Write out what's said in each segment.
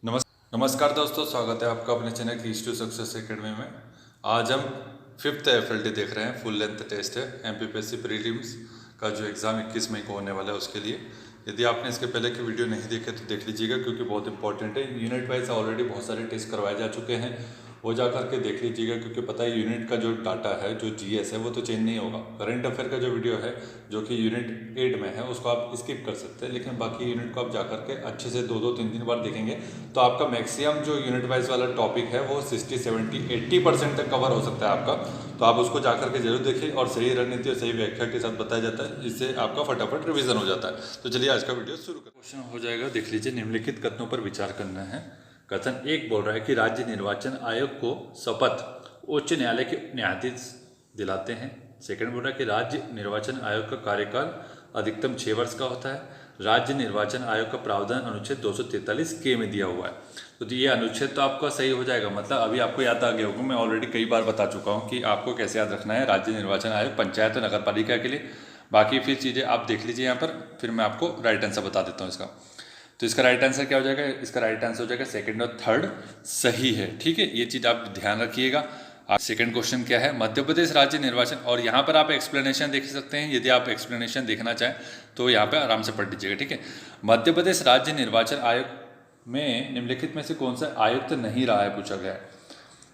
नमस्कार दोस्तों, स्वागत है आपका अपने channel keys to success academy में। आज हम 5th FLT देख रहे हैं। फुल लेंथ टेस्ट है MPPSC प्रीलिम्स का जो एग्ज़ाम 21 मई को होने वाला है उसके लिए। यदि आपने इसके पहले की वीडियो नहीं देखे तो देख लीजिएगा, क्योंकि बहुत इंपॉर्टेंट है। यूनिट वाइज ऑलरेडी बहुत सारे टेस्ट करवाए जा चुके हैं, वो जा करके देख लीजिएगा, क्योंकि पता है यूनिट का जो डाटा है, जो GS है, वो तो चेंज नहीं होगा। करंट अफेयर का जो वीडियो है जो कि यूनिट 8 में है, उसको आप स्किप कर सकते हैं, लेकिन बाकी यूनिट को आप जा करके अच्छे से 2-3 बार देखेंगे तो आपका मैक्सिमम जो यूनिट वाइज वाला टॉपिक है वो 60, 70, 80% तक कवर हो सकता है आपका। तो आप उसको जा करके जरूर देखिए, और सही रणनीति और सही व्याख्या के साथ बताया जाता है, जिससे आपका फटाफट रिविजन हो जाता है। तो चलिए आज का वीडियो शुरू करते हैं। क्वेश्चन हो जाएगा, देख लीजिए। निम्नलिखित कथनों पर विचार करना है। कथन 1 बोल रहा है कि राज्य निर्वाचन आयोग को शपथ उच्च न्यायालय के न्यायाधीश दिलाते हैं। सेकंड बोल रहा है कि राज्य निर्वाचन आयोग का कार्यकाल अधिकतम 6 वर्ष का होता है। राज्य निर्वाचन आयोग का प्रावधान अनुच्छेद 243 के में दिया हुआ है। तो ये अनुच्छेद तो आपका सही हो जाएगा, मतलब अभी आपको याद आ गया होगा। मैं ऑलरेडी कई बार बता चुका हूँ कि आपको कैसे याद रखना है राज्य निर्वाचन आयोग पंचायत और नगर पालिका के लिए। बाकी फिर चीज़ें आप देख लीजिए यहाँ पर, फिर मैं आपको राइट आंसर बता देता हूँ इसका। तो इसका राइट आंसर क्या हो जाएगा? इसका राइट आंसर हो जाएगा सेकंड और थर्ड सही है। ठीक है, ये चीज़ आप ध्यान रखिएगा। सेकंड क्वेश्चन क्या है? मध्य प्रदेश राज्य निर्वाचन, और यहाँ पर आप एक्सप्लेनेशन देख सकते हैं। यदि आप एक्सप्लेनेशन देखना चाहें तो यहाँ पे आराम से पढ़ लीजिएगा। ठीक है, मध्य प्रदेश राज्य निर्वाचन आयोग में निम्नलिखित में से कौन सा आयुक्त नहीं रहा है, पूछा गया है।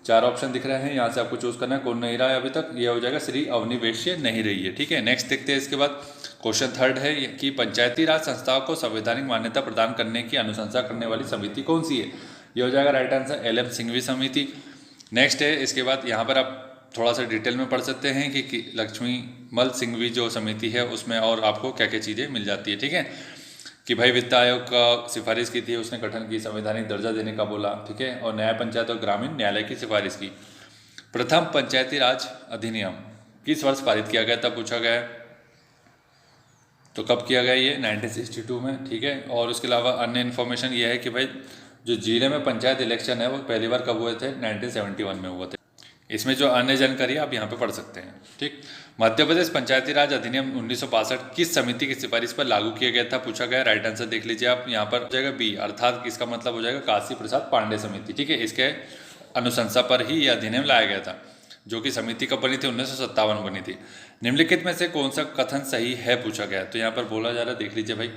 4 ऑप्शन दिख रहे हैं, यहाँ से आपको चूज करना है कौन नहीं रहा है अभी तक। ये हो जाएगा श्री अवनी वैश्य नहीं रही है। ठीक है, नेक्स्ट देखते हैं। इसके बाद क्वेश्चन थर्ड है कि पंचायती राज संस्थाओं को संवैधानिक मान्यता प्रदान करने की अनुशंसा करने वाली समिति कौन सी है? ये हो जाएगा राइट आंसर LM सिंघवी समिति। नेक्स्ट है, इसके बाद यहाँ पर आप थोड़ा सा डिटेल में पढ़ सकते हैं कि लक्ष्मी मल सिंघवी जो समिति है उसमें और आपको क्या क्या चीज़ें मिल जाती है। ठीक है, कि भाई वित्त आयोग का सिफारिश की थी, उसने गठन की, संवैधानिक दर्जा देने का बोला। ठीक है, और न्याय पंचायत और ग्रामीण न्यायालय की सिफारिश की। प्रथम पंचायती राज अधिनियम किस वर्ष पारित किया गया था, पूछा गया है। तो कब किया गया? ये 1962 में। ठीक है, और उसके अलावा अन्य इन्फॉर्मेशन ये है कि भाई जो जिले में पंचायत इलेक्शन है वो पहली बार कब हुए थे? 1971 में हुए थे। इसमें जो अन्य जानकारी आप यहाँ पे पढ़ सकते हैं। ठीक, मध्य प्रदेश पंचायती राज अधिनियम 1962 किस समिति की सिफारिश पर लागू किया गया था, पूछा गया। राइट आंसर देख लीजिए आप, यहाँ पर हो जाएगा बी, अर्थात इसका मतलब हो जाएगा काशी प्रसाद पांडे समिति। ठीक है, इसके अनुशंसा पर ही यह अधिनियम लाया गया था, जो कि समिति कब बनी थी? 1957 बनी थी। निम्नलिखित में से कौन सा कथन सही है, पूछा गया। तो यहाँ पर बोला जा रहा है, देख लीजिए भाई,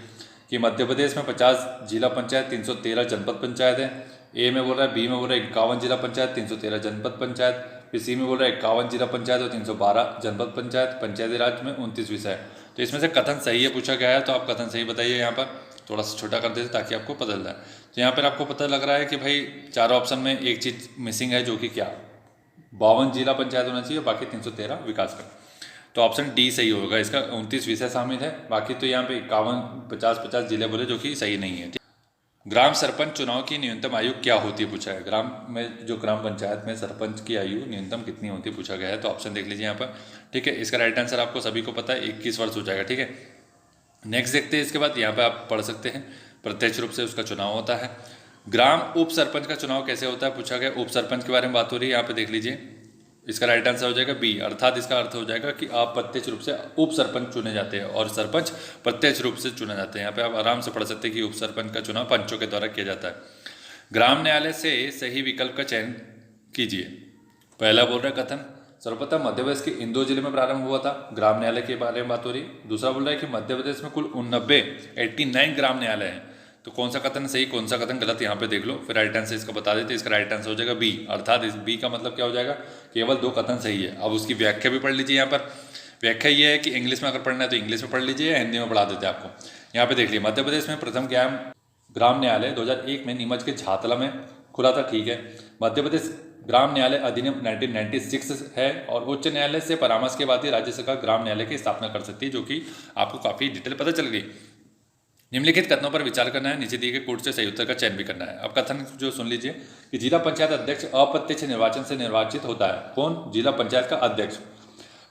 कि मध्य प्रदेश में 50 जिला पंचायत, 313 जनपद पंचायत है। ए में बोल रहा है, बी में बोल रहा है 51 जिला पंचायत, 313 जनपद पंचायत। फिर सी में बोल रहा है 51 जिला पंचायत और 312 जनपद पंचायत। पंचायती राज में 29 विषय। तो इसमें से कथन सही है पूछा गया है, तो आप कथन सही बताइए। यहाँ पर थोड़ा सा छोटा कर देते ताकि आपको पता चल जाए। तो यहाँ पर आपको पता लग रहा है कि भाई 4 ऑप्शन में एक चीज़ मिसिंग है, जो कि क्या? 52 जिला पंचायत होना चाहिए, बाकी 313 विकास का। तो ऑप्शन डी सही होगा। इसका 29 विषय शामिल है, बाकी तो यहाँ पे 51, 50-50 जिले बोले, जो कि सही नहीं है। ग्राम सरपंच चुनाव की न्यूनतम आयु क्या होती है, पूछा है। ग्राम में जो ग्राम पंचायत में सरपंच की आयु न्यूनतम कितनी होती है, पूछा गया है। तो ऑप्शन देख लीजिए यहाँ पर। ठीक है, इसका राइट आंसर आपको सभी को पता है, 21 वर्ष हो जाएगा। ठीक है, नेक्स्ट देखते हैं। इसके बाद यहाँ पे आप पढ़ सकते हैं, प्रत्यक्ष रूप से उसका चुनाव होता है। ग्राम उप सरपंच का चुनाव कैसे होता है, पूछा गया। उप सरपंच के बारे में बात हो रही है, यहाँ पे देख लीजिए। इसका राइट आंसर हो जाएगा बी, अर्थात इसका अर्थ हो जाएगा कि आप प्रत्यक्ष रूप से उप सरपंच चुने जाते हैं और सरपंच प्रत्यक्ष रूप से चुने जाते हैं। यहाँ पे आप आराम से पढ़ सकते हैं कि उप सरपंच का चुनाव पंचों के द्वारा किया जाता है। ग्राम न्यायालय से सही विकल्प का चयन कीजिए। पहला बोल रहा है कथन, सर्वप्रथम मध्य प्रदेश के इंदौर जिले में प्रारंभ हुआ था, ग्राम न्यायालय के बारे में बात हो रही है। दूसरा बोल रहा है कि मध्य प्रदेश में कुल 89 ग्राम न्यायालय हैं। तो कौन सा कथन सही, कौन सा कथन गलत, यहाँ पे देख लो, फिर राइट आंसर इसका बता देते। इसका राइट आंसर हो जाएगा बी, अर्थात इस बी का मतलब क्या हो जाएगा? केवल 2 कथन सही है। अब उसकी व्याख्या भी पढ़ लीजिए। यहाँ पर व्याख्या ये है कि इंग्लिश में अगर पढ़ना है तो इंग्लिश में पढ़ लीजिए, या हिंदी में पढ़ा देते हैं आपको। यहाँ पे देख लीजिए, मध्य प्रदेश में प्रथम ग्राम न्यायालय 2001 में नीमच के झातला में खुला था। ठीक है, मध्य प्रदेश ग्राम न्यायालय अधिनियम 1996 है, और उच्च न्यायालय से परामर्श के बाद ही राज्य सरकार ग्राम न्यायालय की स्थापना कर सकती है, जो कि आपको काफ़ी डिटेल पता चल गई। निम्नलिखित कथनों पर विचार करना है, नीचे दिए गए कोड से सही उत्तर का चयन भी करना है। अब कथन जो सुन लीजिए कि जिला पंचायत अध्यक्ष अप्रत्यक्ष निर्वाचन से निर्वाचित होता है। कौन? जिला पंचायत का अध्यक्ष।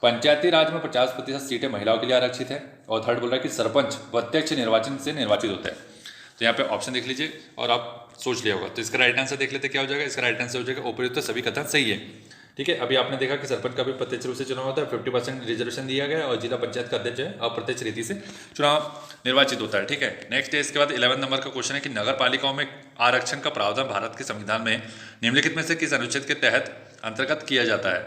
पंचायती राज में 50% सीटें महिलाओं के लिए आरक्षित है। और थर्ड बोल रहा है कि सरपंच प्रत्यक्ष निर्वाचन से निर्वाचित होता है। तो यहाँ पे ऑप्शन देख लीजिए और आप सोच लिया होगा। तो इसका राइट आंसर देख लेते क्या हो जाएगा। इसका राइट आंसर हो जाएगा उपयुक्त सभी कथन सही है। ठीक है, अभी आपने देखा कि सरपंच का भी प्रत्यक्ष रूप से चुनाव होता है, 50% रिजर्वेशन दिया गया है और जिला पंचायत का अध्यक्ष है अप्रत्यक्ष रीति से चुनाव निर्वाचित होता है। ठीक है, नेक्स्ट है इसके बाद 11 नंबर का क्वेश्चन है कि नगर पालिकाओं में आरक्षण का प्रावधान भारत के संविधान में निम्नलिखित में से किस अनुच्छेद के तहत अंतर्गत किया जाता है।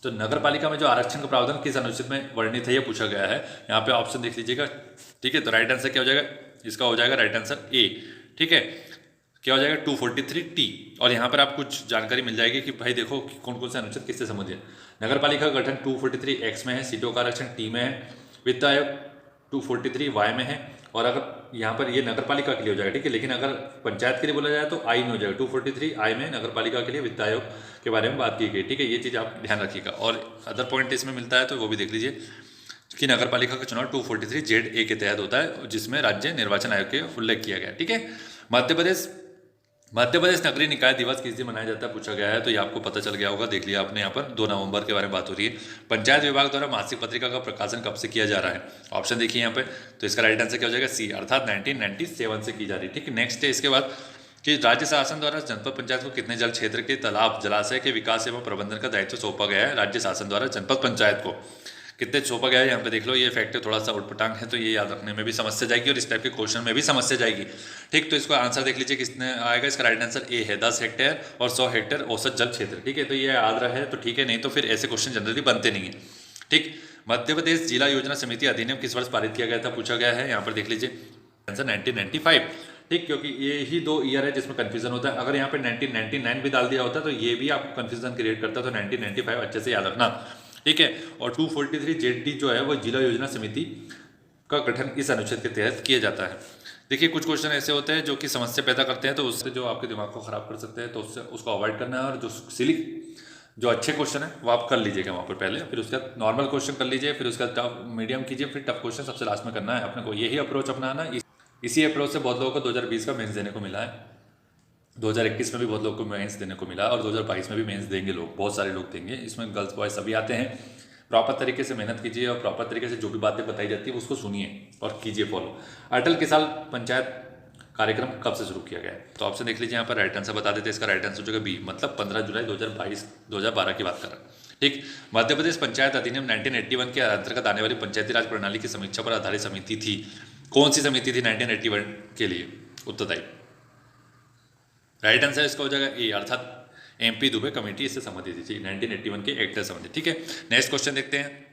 तो नगर पालिका में जो आरक्षण का प्रावधान किस अनुच्छेद में वर्णित है ये पूछा गया है। यहाँ पे ऑप्शन देख लीजिएगा। ठीक है, तो राइट आंसर क्या हो जाएगा, इसका हो जाएगा राइट आंसर ए। ठीक है, क्या हो जाएगा 243T। और यहाँ पर आप कुछ जानकारी मिल जाएगी कि भाई देखो कि कौन कौन से अनुच्छेद किससे संबंधित है। नगर पालिका का गठन 243X में है, सीटों का आरक्षण T में है, वित्त आयोग 243Y में है। और अगर यहाँ पर ये नगर पालिका के लिए हो जाएगा, ठीक है, लेकिन अगर पंचायत के लिए बोला जाए तो आई में हो जाएगा। 243I में नगर पालिका के लिए वित्त आयोग के बारे में बात की गई। ठीक है, ये चीज़ आप ध्यान रखिएगा। और अदर पॉइंट इसमें मिलता है तो वो भी देख लीजिए कि नगर पालिका का चुनाव 243ZA के तहत होता है जिसमें राज्य निर्वाचन आयोग के उल्लेख किया गया। ठीक है, मध्य प्रदेश नगरीय निकाय दिवस किस दिन मनाया जाता है पूछा गया है। तो ये आपको पता चल गया होगा, देख लिया आपने, यहाँ पर 2 नवंबर के बारे में बात हो रही है। पंचायत विभाग द्वारा मासिक पत्रिका का प्रकाशन कब से किया जा रहा है, ऑप्शन देखिए यहाँ पे। तो इसका राइट आंसर क्या हो जाएगा, सी, अर्थात 1997 से की जा रही है। ठीक है, नेक्स्ट है इसके बाद कि राज्य शासन द्वारा जनपद पंचायत को कितने जल क्षेत्र के तालाब जलाशय के विकास एवं प्रबंधन का दायित्व सौंपा गया है। राज्य शासन द्वारा जनपद पंचायत को कितने सौंपा गया है, यहाँ पे देख लो। ये फैक्टर थोड़ा सा उटपटांग है तो ये याद रखने में भी समस्या जाएगी और इस टाइप के क्वेश्चन में भी समस्या जाएगी। ठीक, तो इसको आंसर देख लीजिए किसने आएगा। इसका राइट आंसर ए है, 10 हेक्टेयर और 100 हेक्टेयर औसत जल क्षेत्र। ठीक है, तो ये याद रहे तो ठीक है, नहीं तो फिर ऐसे क्वेश्चन जनरली बनते नहीं है। ठीक, मध्य प्रदेश जिला योजना समिति अधिनियम किस वर्ष पारित किया गया था पूछा गया है। यहाँ पर देख लीजिए आंसर 1995। ठीक, क्योंकि ये ही 2 ईयर है जिसमें कंफ्यूजन होता है। अगर यहाँ पे 1999 भी डाल दिया होता तो ये भी आपको कंफ्यूजन क्रिएट करता, तो 1995 अच्छे से याद रखना। ठीक है, और 243ZD जो है वो जिला योजना समिति का गठन इस अनुच्छेद के तहत किया जाता है। देखिए, कुछ क्वेश्चन ऐसे होते हैं जो कि समस्या पैदा करते हैं, तो उससे जो आपके दिमाग को खराब कर सकते हैं, तो उससे उसको अवॉइड करना है। और जो सिली जो अच्छे क्वेश्चन है वो आप कर लीजिएगा वहाँ पर पहले, फिर उसके बाद नॉर्मल क्वेश्चन कर लीजिए, फिर उसका टफ मीडियम कीजिए, फिर टफ क्वेश्चन सबसे लास्ट में करना है अपने को। यही अप्रोच अपनाना। इसी अप्रोच से बहुत लोगों को 2020 का मेंस देने को मिला है, 2021 में भी बहुत लोगों को मेंस देने को मिला और 2022 में भी मेंस देंगे लोग, बहुत सारे लोग देंगे। इसमें गर्ल्स बॉयज सभी आते हैं। प्रॉपर तरीके से मेहनत कीजिए और प्रॉपर तरीके से जो भी बातें बताई जाती है उसको सुनिए और कीजिए फॉलो। अटल किसान पंचायत कार्यक्रम कब से शुरू किया गया है, तो ऑप्शन देख लीजिए यहाँ पर। राइट आंसर बता देते हैं, इसका राइट आंसर हो जाएगा बी, मतलब 15 जुलाई 2012 की बात कर रहा है। ठीक, मध्य प्रदेश पंचायत अधिनियम 1981 के अंतर्गत आने वाली पंचायती राज प्रणाली की समीक्षा पर आधारित समिति थी। कौन सी समिति थी 1981 के लिए उत्तरदायी? राइट आंसर इसका हो जाएगा ए, अर्थात MP दुबे कमेटी इससे संबंधित थी 1981 के एक्ट से संबंधित। ठीक है, नेक्स्ट क्वेश्चन देखते हैं।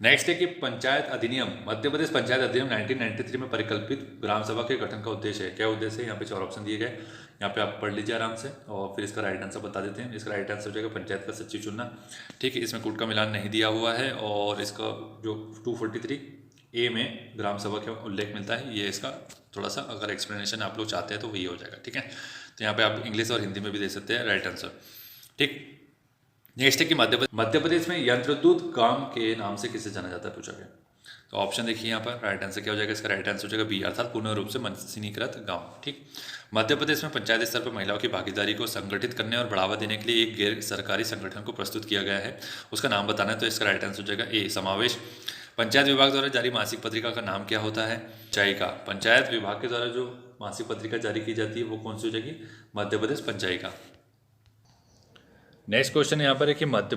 नेक्स्ट है कि पंचायत अधिनियम, मध्य प्रदेश पंचायत अधिनियम 1993 में परिकल्पित ग्राम सभा के गठन का उद्देश्य है। क्या उद्देश्य है, यहाँ पे 4 ऑप्शन दिए गए, यहाँ पे आप पढ़ लीजिए आराम से और फिर इसका राइट आंसर बता देते हैं। इसका राइट आंसर हो जाएगा पंचायत का सचिव चुनना। ठीक है, इसमें कूट का मिलान नहीं दिया हुआ है और इसका जो 243A में ग्राम सभा का उल्लेख मिलता है, ये इसका थोड़ा सा अगर एक्सप्लेनेशन आप लोग चाहते हैं तो वही हो जाएगा। ठीक है, तो यहाँ पे आप इंग्लिश और हिंदी में भी दे सकते हैं राइट आंसर। ठीक, नेक्स्ट है कि मध्य प्रदेश में यंत्रदूत गांव के नाम से किसे जाना जाता है पूछा गया। तो ऑप्शन देखिए यहाँ पर, राइट आंसर क्या हो जाएगा, इसका राइट आंसर हो जाएगा बी, अर्थात पूर्ण रूप से मशीनीकृत गांव। ठीक, मध्य प्रदेश में पंचायत स्तर पर महिलाओं की भागीदारी को संगठित करने और बढ़ावा देने के लिए एक गैर सरकारी संगठन को प्रस्तुत किया गया है, उसका नाम बताना है। तो इसका राइट आंसर हो जाएगा ए, समावेश। पंचायत विभाग द्वारा जारी मासिक पत्रिका का नाम क्या होता है, पंचायिका। पंचायत विभाग के द्वारा जो मासिक पत्रिका जारी की जाती है वो कौन सी हो जाएगी, मध्य प्रदेश पंचायिका। नेक्स्ट क्वेश्चन यहाँ पर है कि मध्य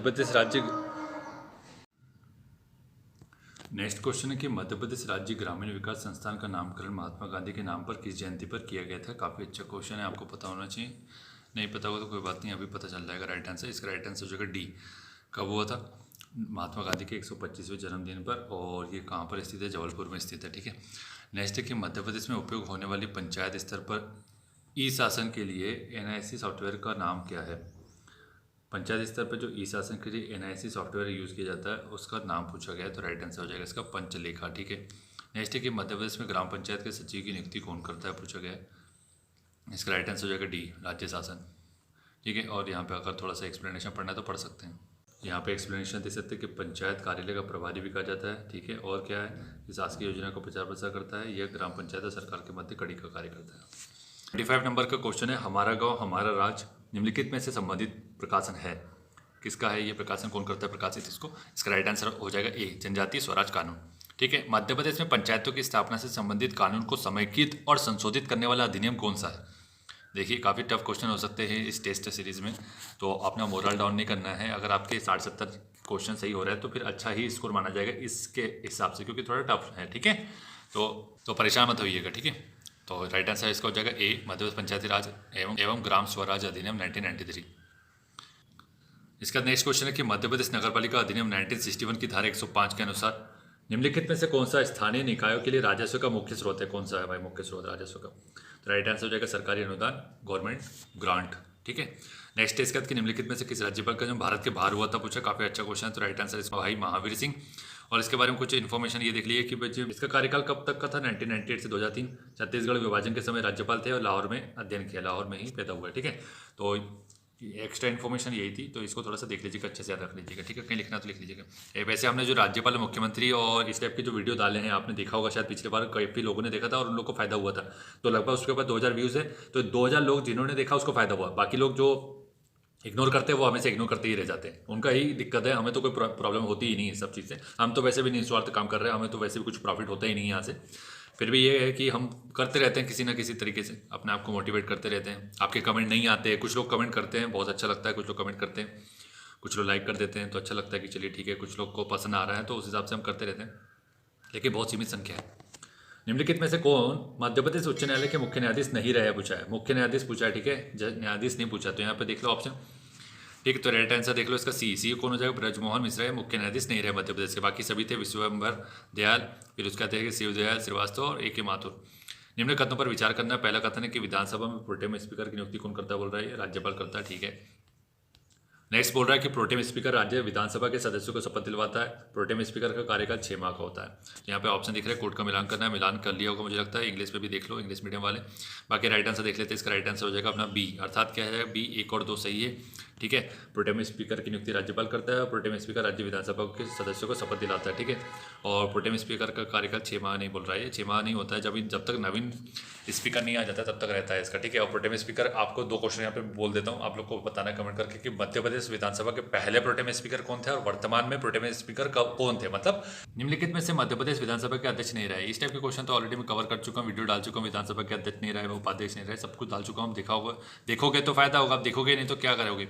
प्रदेश राज्य ग्रामीण विकास संस्थान का नामकरण महात्मा गांधी के नाम पर किस जयंती पर किया गया था। काफ़ी अच्छा क्वेश्चन है, आपको पता होना चाहिए। नहीं पता होगा तो कोई बात नहीं, अभी पता चल जाएगा राइट आंसर। इसका राइट आंसर हो जाएगा डी, कब हुआ था, महात्मा गांधी के 125वें जन्मदिन पर, और ये कहाँ पर स्थित है, जबलपुर में स्थित है। ठीक है, नेक्स्ट है कि मध्य प्रदेश में उपयोग होने वाली पंचायत स्तर पर ई शासन के लिए NIC सॉफ्टवेयर का नाम क्या है। पंचायत स्तर पर जो ई शासन के लिए NIC सॉफ्टवेयर यूज़ किया जाता है उसका नाम पूछा गया है, तो राइट आंसर हो जाएगा इसका पंचलेखा। ठीक है, नेक्स्ट है कि मध्य प्रदेश में ग्राम पंचायत के सचिव की नियुक्ति कौन करता है पूछा गया है। इसका राइट आंसर हो जाएगा डी, राज्य शासन। ठीक है, और यहाँ पे अगर थोड़ा सा एक्सप्लेनेशन पढ़ना है तो पढ़ सकते हैं। यहाँ पे एक्सप्लेनेशन दे सकते हैं कि पंचायत कार्यालय का प्रभारी भी कहा जाता है। ठीक है, और क्या है, इस शासकीय योजना को प्रचार प्रसार करता है, यह ग्राम पंचायत और सरकार के मध्य कड़ी का कार्य करता है। 25 नंबर का क्वेश्चन है, हमारा गाँव हमारा राज निम्नलिखित में से संबंधित प्रकाशन है, किसका है ये प्रकाशन, कौन करता है प्रकाशित इसको। इसका राइट आंसर हो जाएगा ए, जनजातीय स्वराज कानून। ठीक है, मध्य प्रदेश में पंचायतों की स्थापना से संबंधित कानून को समेकित और संशोधित करने वाला अधिनियम कौन सा है। देखिए काफ़ी टफ क्वेश्चन हो सकते हैं इस टेस्ट सीरीज़ में, तो अपना मोरल डाउन नहीं करना है। अगर आपके 60-70 क्वेश्चन सही हो रहा है तो फिर अच्छा ही स्कोर माना जाएगा इसके हिसाब से, क्योंकि थोड़ा टफ है, ठीक है। तो परेशान मत होइएगा, ठीक है। तो राइट आंसर इसका हो जाएगा ए, मध्य प्रदेश पंचायती राज एवं ग्राम स्वराज अधिनियम 1993। इसका नेक्स्ट क्वेश्चन है कि मध्य प्रदेश नगरपालिका अधिनियम 1961 की धारा 105 के अनुसार निम्नलिखित में से कौन सा स्थानीय निकायों के लिए राजस्व का मुख्य स्रोत है? कौन सा है भाई मुख्य स्रोत राजस्व का? तो राइट आंसर हो जाएगा सरकारी अनुदान, गवर्नमेंट ग्रांट, ठीक है। नेक्स्ट है इसका कि निम्नलिखित में से किस राज्यपाल का जन्म भारत के बाहर हुआ था, पूछा। काफी अच्छा क्वेश्चन है। तो राइट आंसर इसका भाई महावीर सिंह। और इसके बारे में कुछ इन्फॉर्मेशन ये देख लीजिए कि भाई इसका कार्यकाल कब तक का था, 1998 से 2003। छत्तीसगढ़ विभाजन के समय राज्यपाल थे और लाहौर में अध्ययन किया, लाहौर में ही पैदा हुआ, ठीक है। तो एक्स्ट्रा इन्फॉर्मेशन यही थी, तो इसको थोड़ा सा देख लीजिएगा, अच्छे से याद रख लीजिएगा, ठीक है। कहीं लिखना तो लिख लीजिएगा। वैसे हमने जो राज्यपाल, मुख्यमंत्री और इस टाइप के जो वीडियो डाले हैं आपने देखा होगा शायद, पिछले बार काफ़ी लोगों ने देखा था और उन लोग को फायदा हुआ था। तो लगभग उसके ऊपर 2000 व्यूज़ है, तो 2000 लोग जिन्होंने देखा उसको फायदा हुआ। बाकी लोग जो इग्नोर करते हैं वो हमेशा इग्नोर करते ही रह जाते हैं, उनका ही दिक्कत है। हमें तो कोई प्रॉब्लम होती ही नहीं है सब चीज़ से, हम तो वैसे भी निस्वार्थ काम कर रहे हैं, हमें तो वैसे भी कुछ प्रॉफिट होता ही नहीं है यहाँ से। फिर भी ये है कि हम करते रहते हैं किसी ना किसी तरीके से, अपने आप को मोटिवेट करते रहते हैं। आपके कमेंट नहीं आते हैं, कुछ लोग कमेंट करते हैं, बहुत अच्छा लगता है, कुछ लोग कमेंट करते हैं, कुछ लोग लाइक कर देते हैं, तो अच्छा लगता है कि चलिए ठीक है, कुछ लोग को पसंद आ रहा है, तो उस हिसाब से हम करते रहते हैं, लेकिन बहुत सीमित संख्या है। निम्नलिखित में से कौन मध्य प्रदेश उच्च न्यायालय के मुख्य न्यायाधीश नहीं रहे, पूछा है। मुख्य न्यायाधीश पूछा है, ठीक है, जज न्यायाधीश नहीं पूछा। तो यहाँ पे देख लो ऑप्शन, ठीक। तो राइट आंसर देख लो इसका सी कौन हो जाएगा? ब्रजमोहन मिश्रा है, मुख्य न्यायाधीश नहीं रहे मध्य प्रदेश के। बाकी सभी थे विश्वम्भर दयाल, फिर उसका थे शिव दयाल श्रीवास्तव और A.K. माथुर। निम्न कथनों पर विचार करना। पहला कथन है कि विधानसभा में प्रोटेम स्पीकर की नियुक्ति कौन करता है, बोल रहा है राज्यपाल करता है, ठीक है। नेक्स्ट बोल रहा है कि प्रोटेम स्पीकर राज्य विधानसभा के सदस्यों को शपथ दिलवाता है। प्रोटेम स्पीकर का कार्यकाल 6 माह का होता है। यहाँ पे ऑप्शन दिख रहा है, कोड का मिलान करना है, मिलान कर लिया होगा मुझे लगता है, इंग्लिश में भी देख लो, इंग्लिश मीडियम वाले। बाकी राइट आंसर देख लेते हैं। इसका राइट आंसर हो जाएगा अपना बी, अर्थात क्या है, बी 1 और 2 सही है, ठीक है। प्रोटेम स्पीकर की नियुक्ति राज्यपाल करता है और प्रोटेम स्पीकर राज्य विधानसभा के सदस्यों को शपथ दिलाता है, ठीक है। और प्रोटेम स्पीकर का कार्यकाल 6 माह नहीं बोल रहा है, 6 माह नहीं होता है, जब तक नवीन स्पीकर नहीं आ जाता तब तक रहता है इसका, ठीक है। और प्रोटेम स्पीकर, आपको 2 क्वेश्चन यहाँ पे बोल देता हूँ, आप लोग को बताना कमेंट करके कि मध्य प्रदेश विधानसभा के पहले प्रोटेम स्पीकर कौन थे और वर्तमान में प्रोटेम स्पीकर कौन थे, मतलब निम्नलिखित में से मध्य प्रदेश विधानसभा के अध्यक्ष नहीं रहे। इस टाइप के क्वेश्चन तो ऑलरेडी मैं कवर कर चुका हूँ, वीडियो डाल चुका हूँ। विधानसभा के अध्यक्ष नहीं रहे, उपाध्यक्ष नहीं रहे, सब कुछ डाल चुका हूँ, देखा होगा, देखोगे तो फायदा होगा, आप देखोगे नहीं तो क्या करोगे।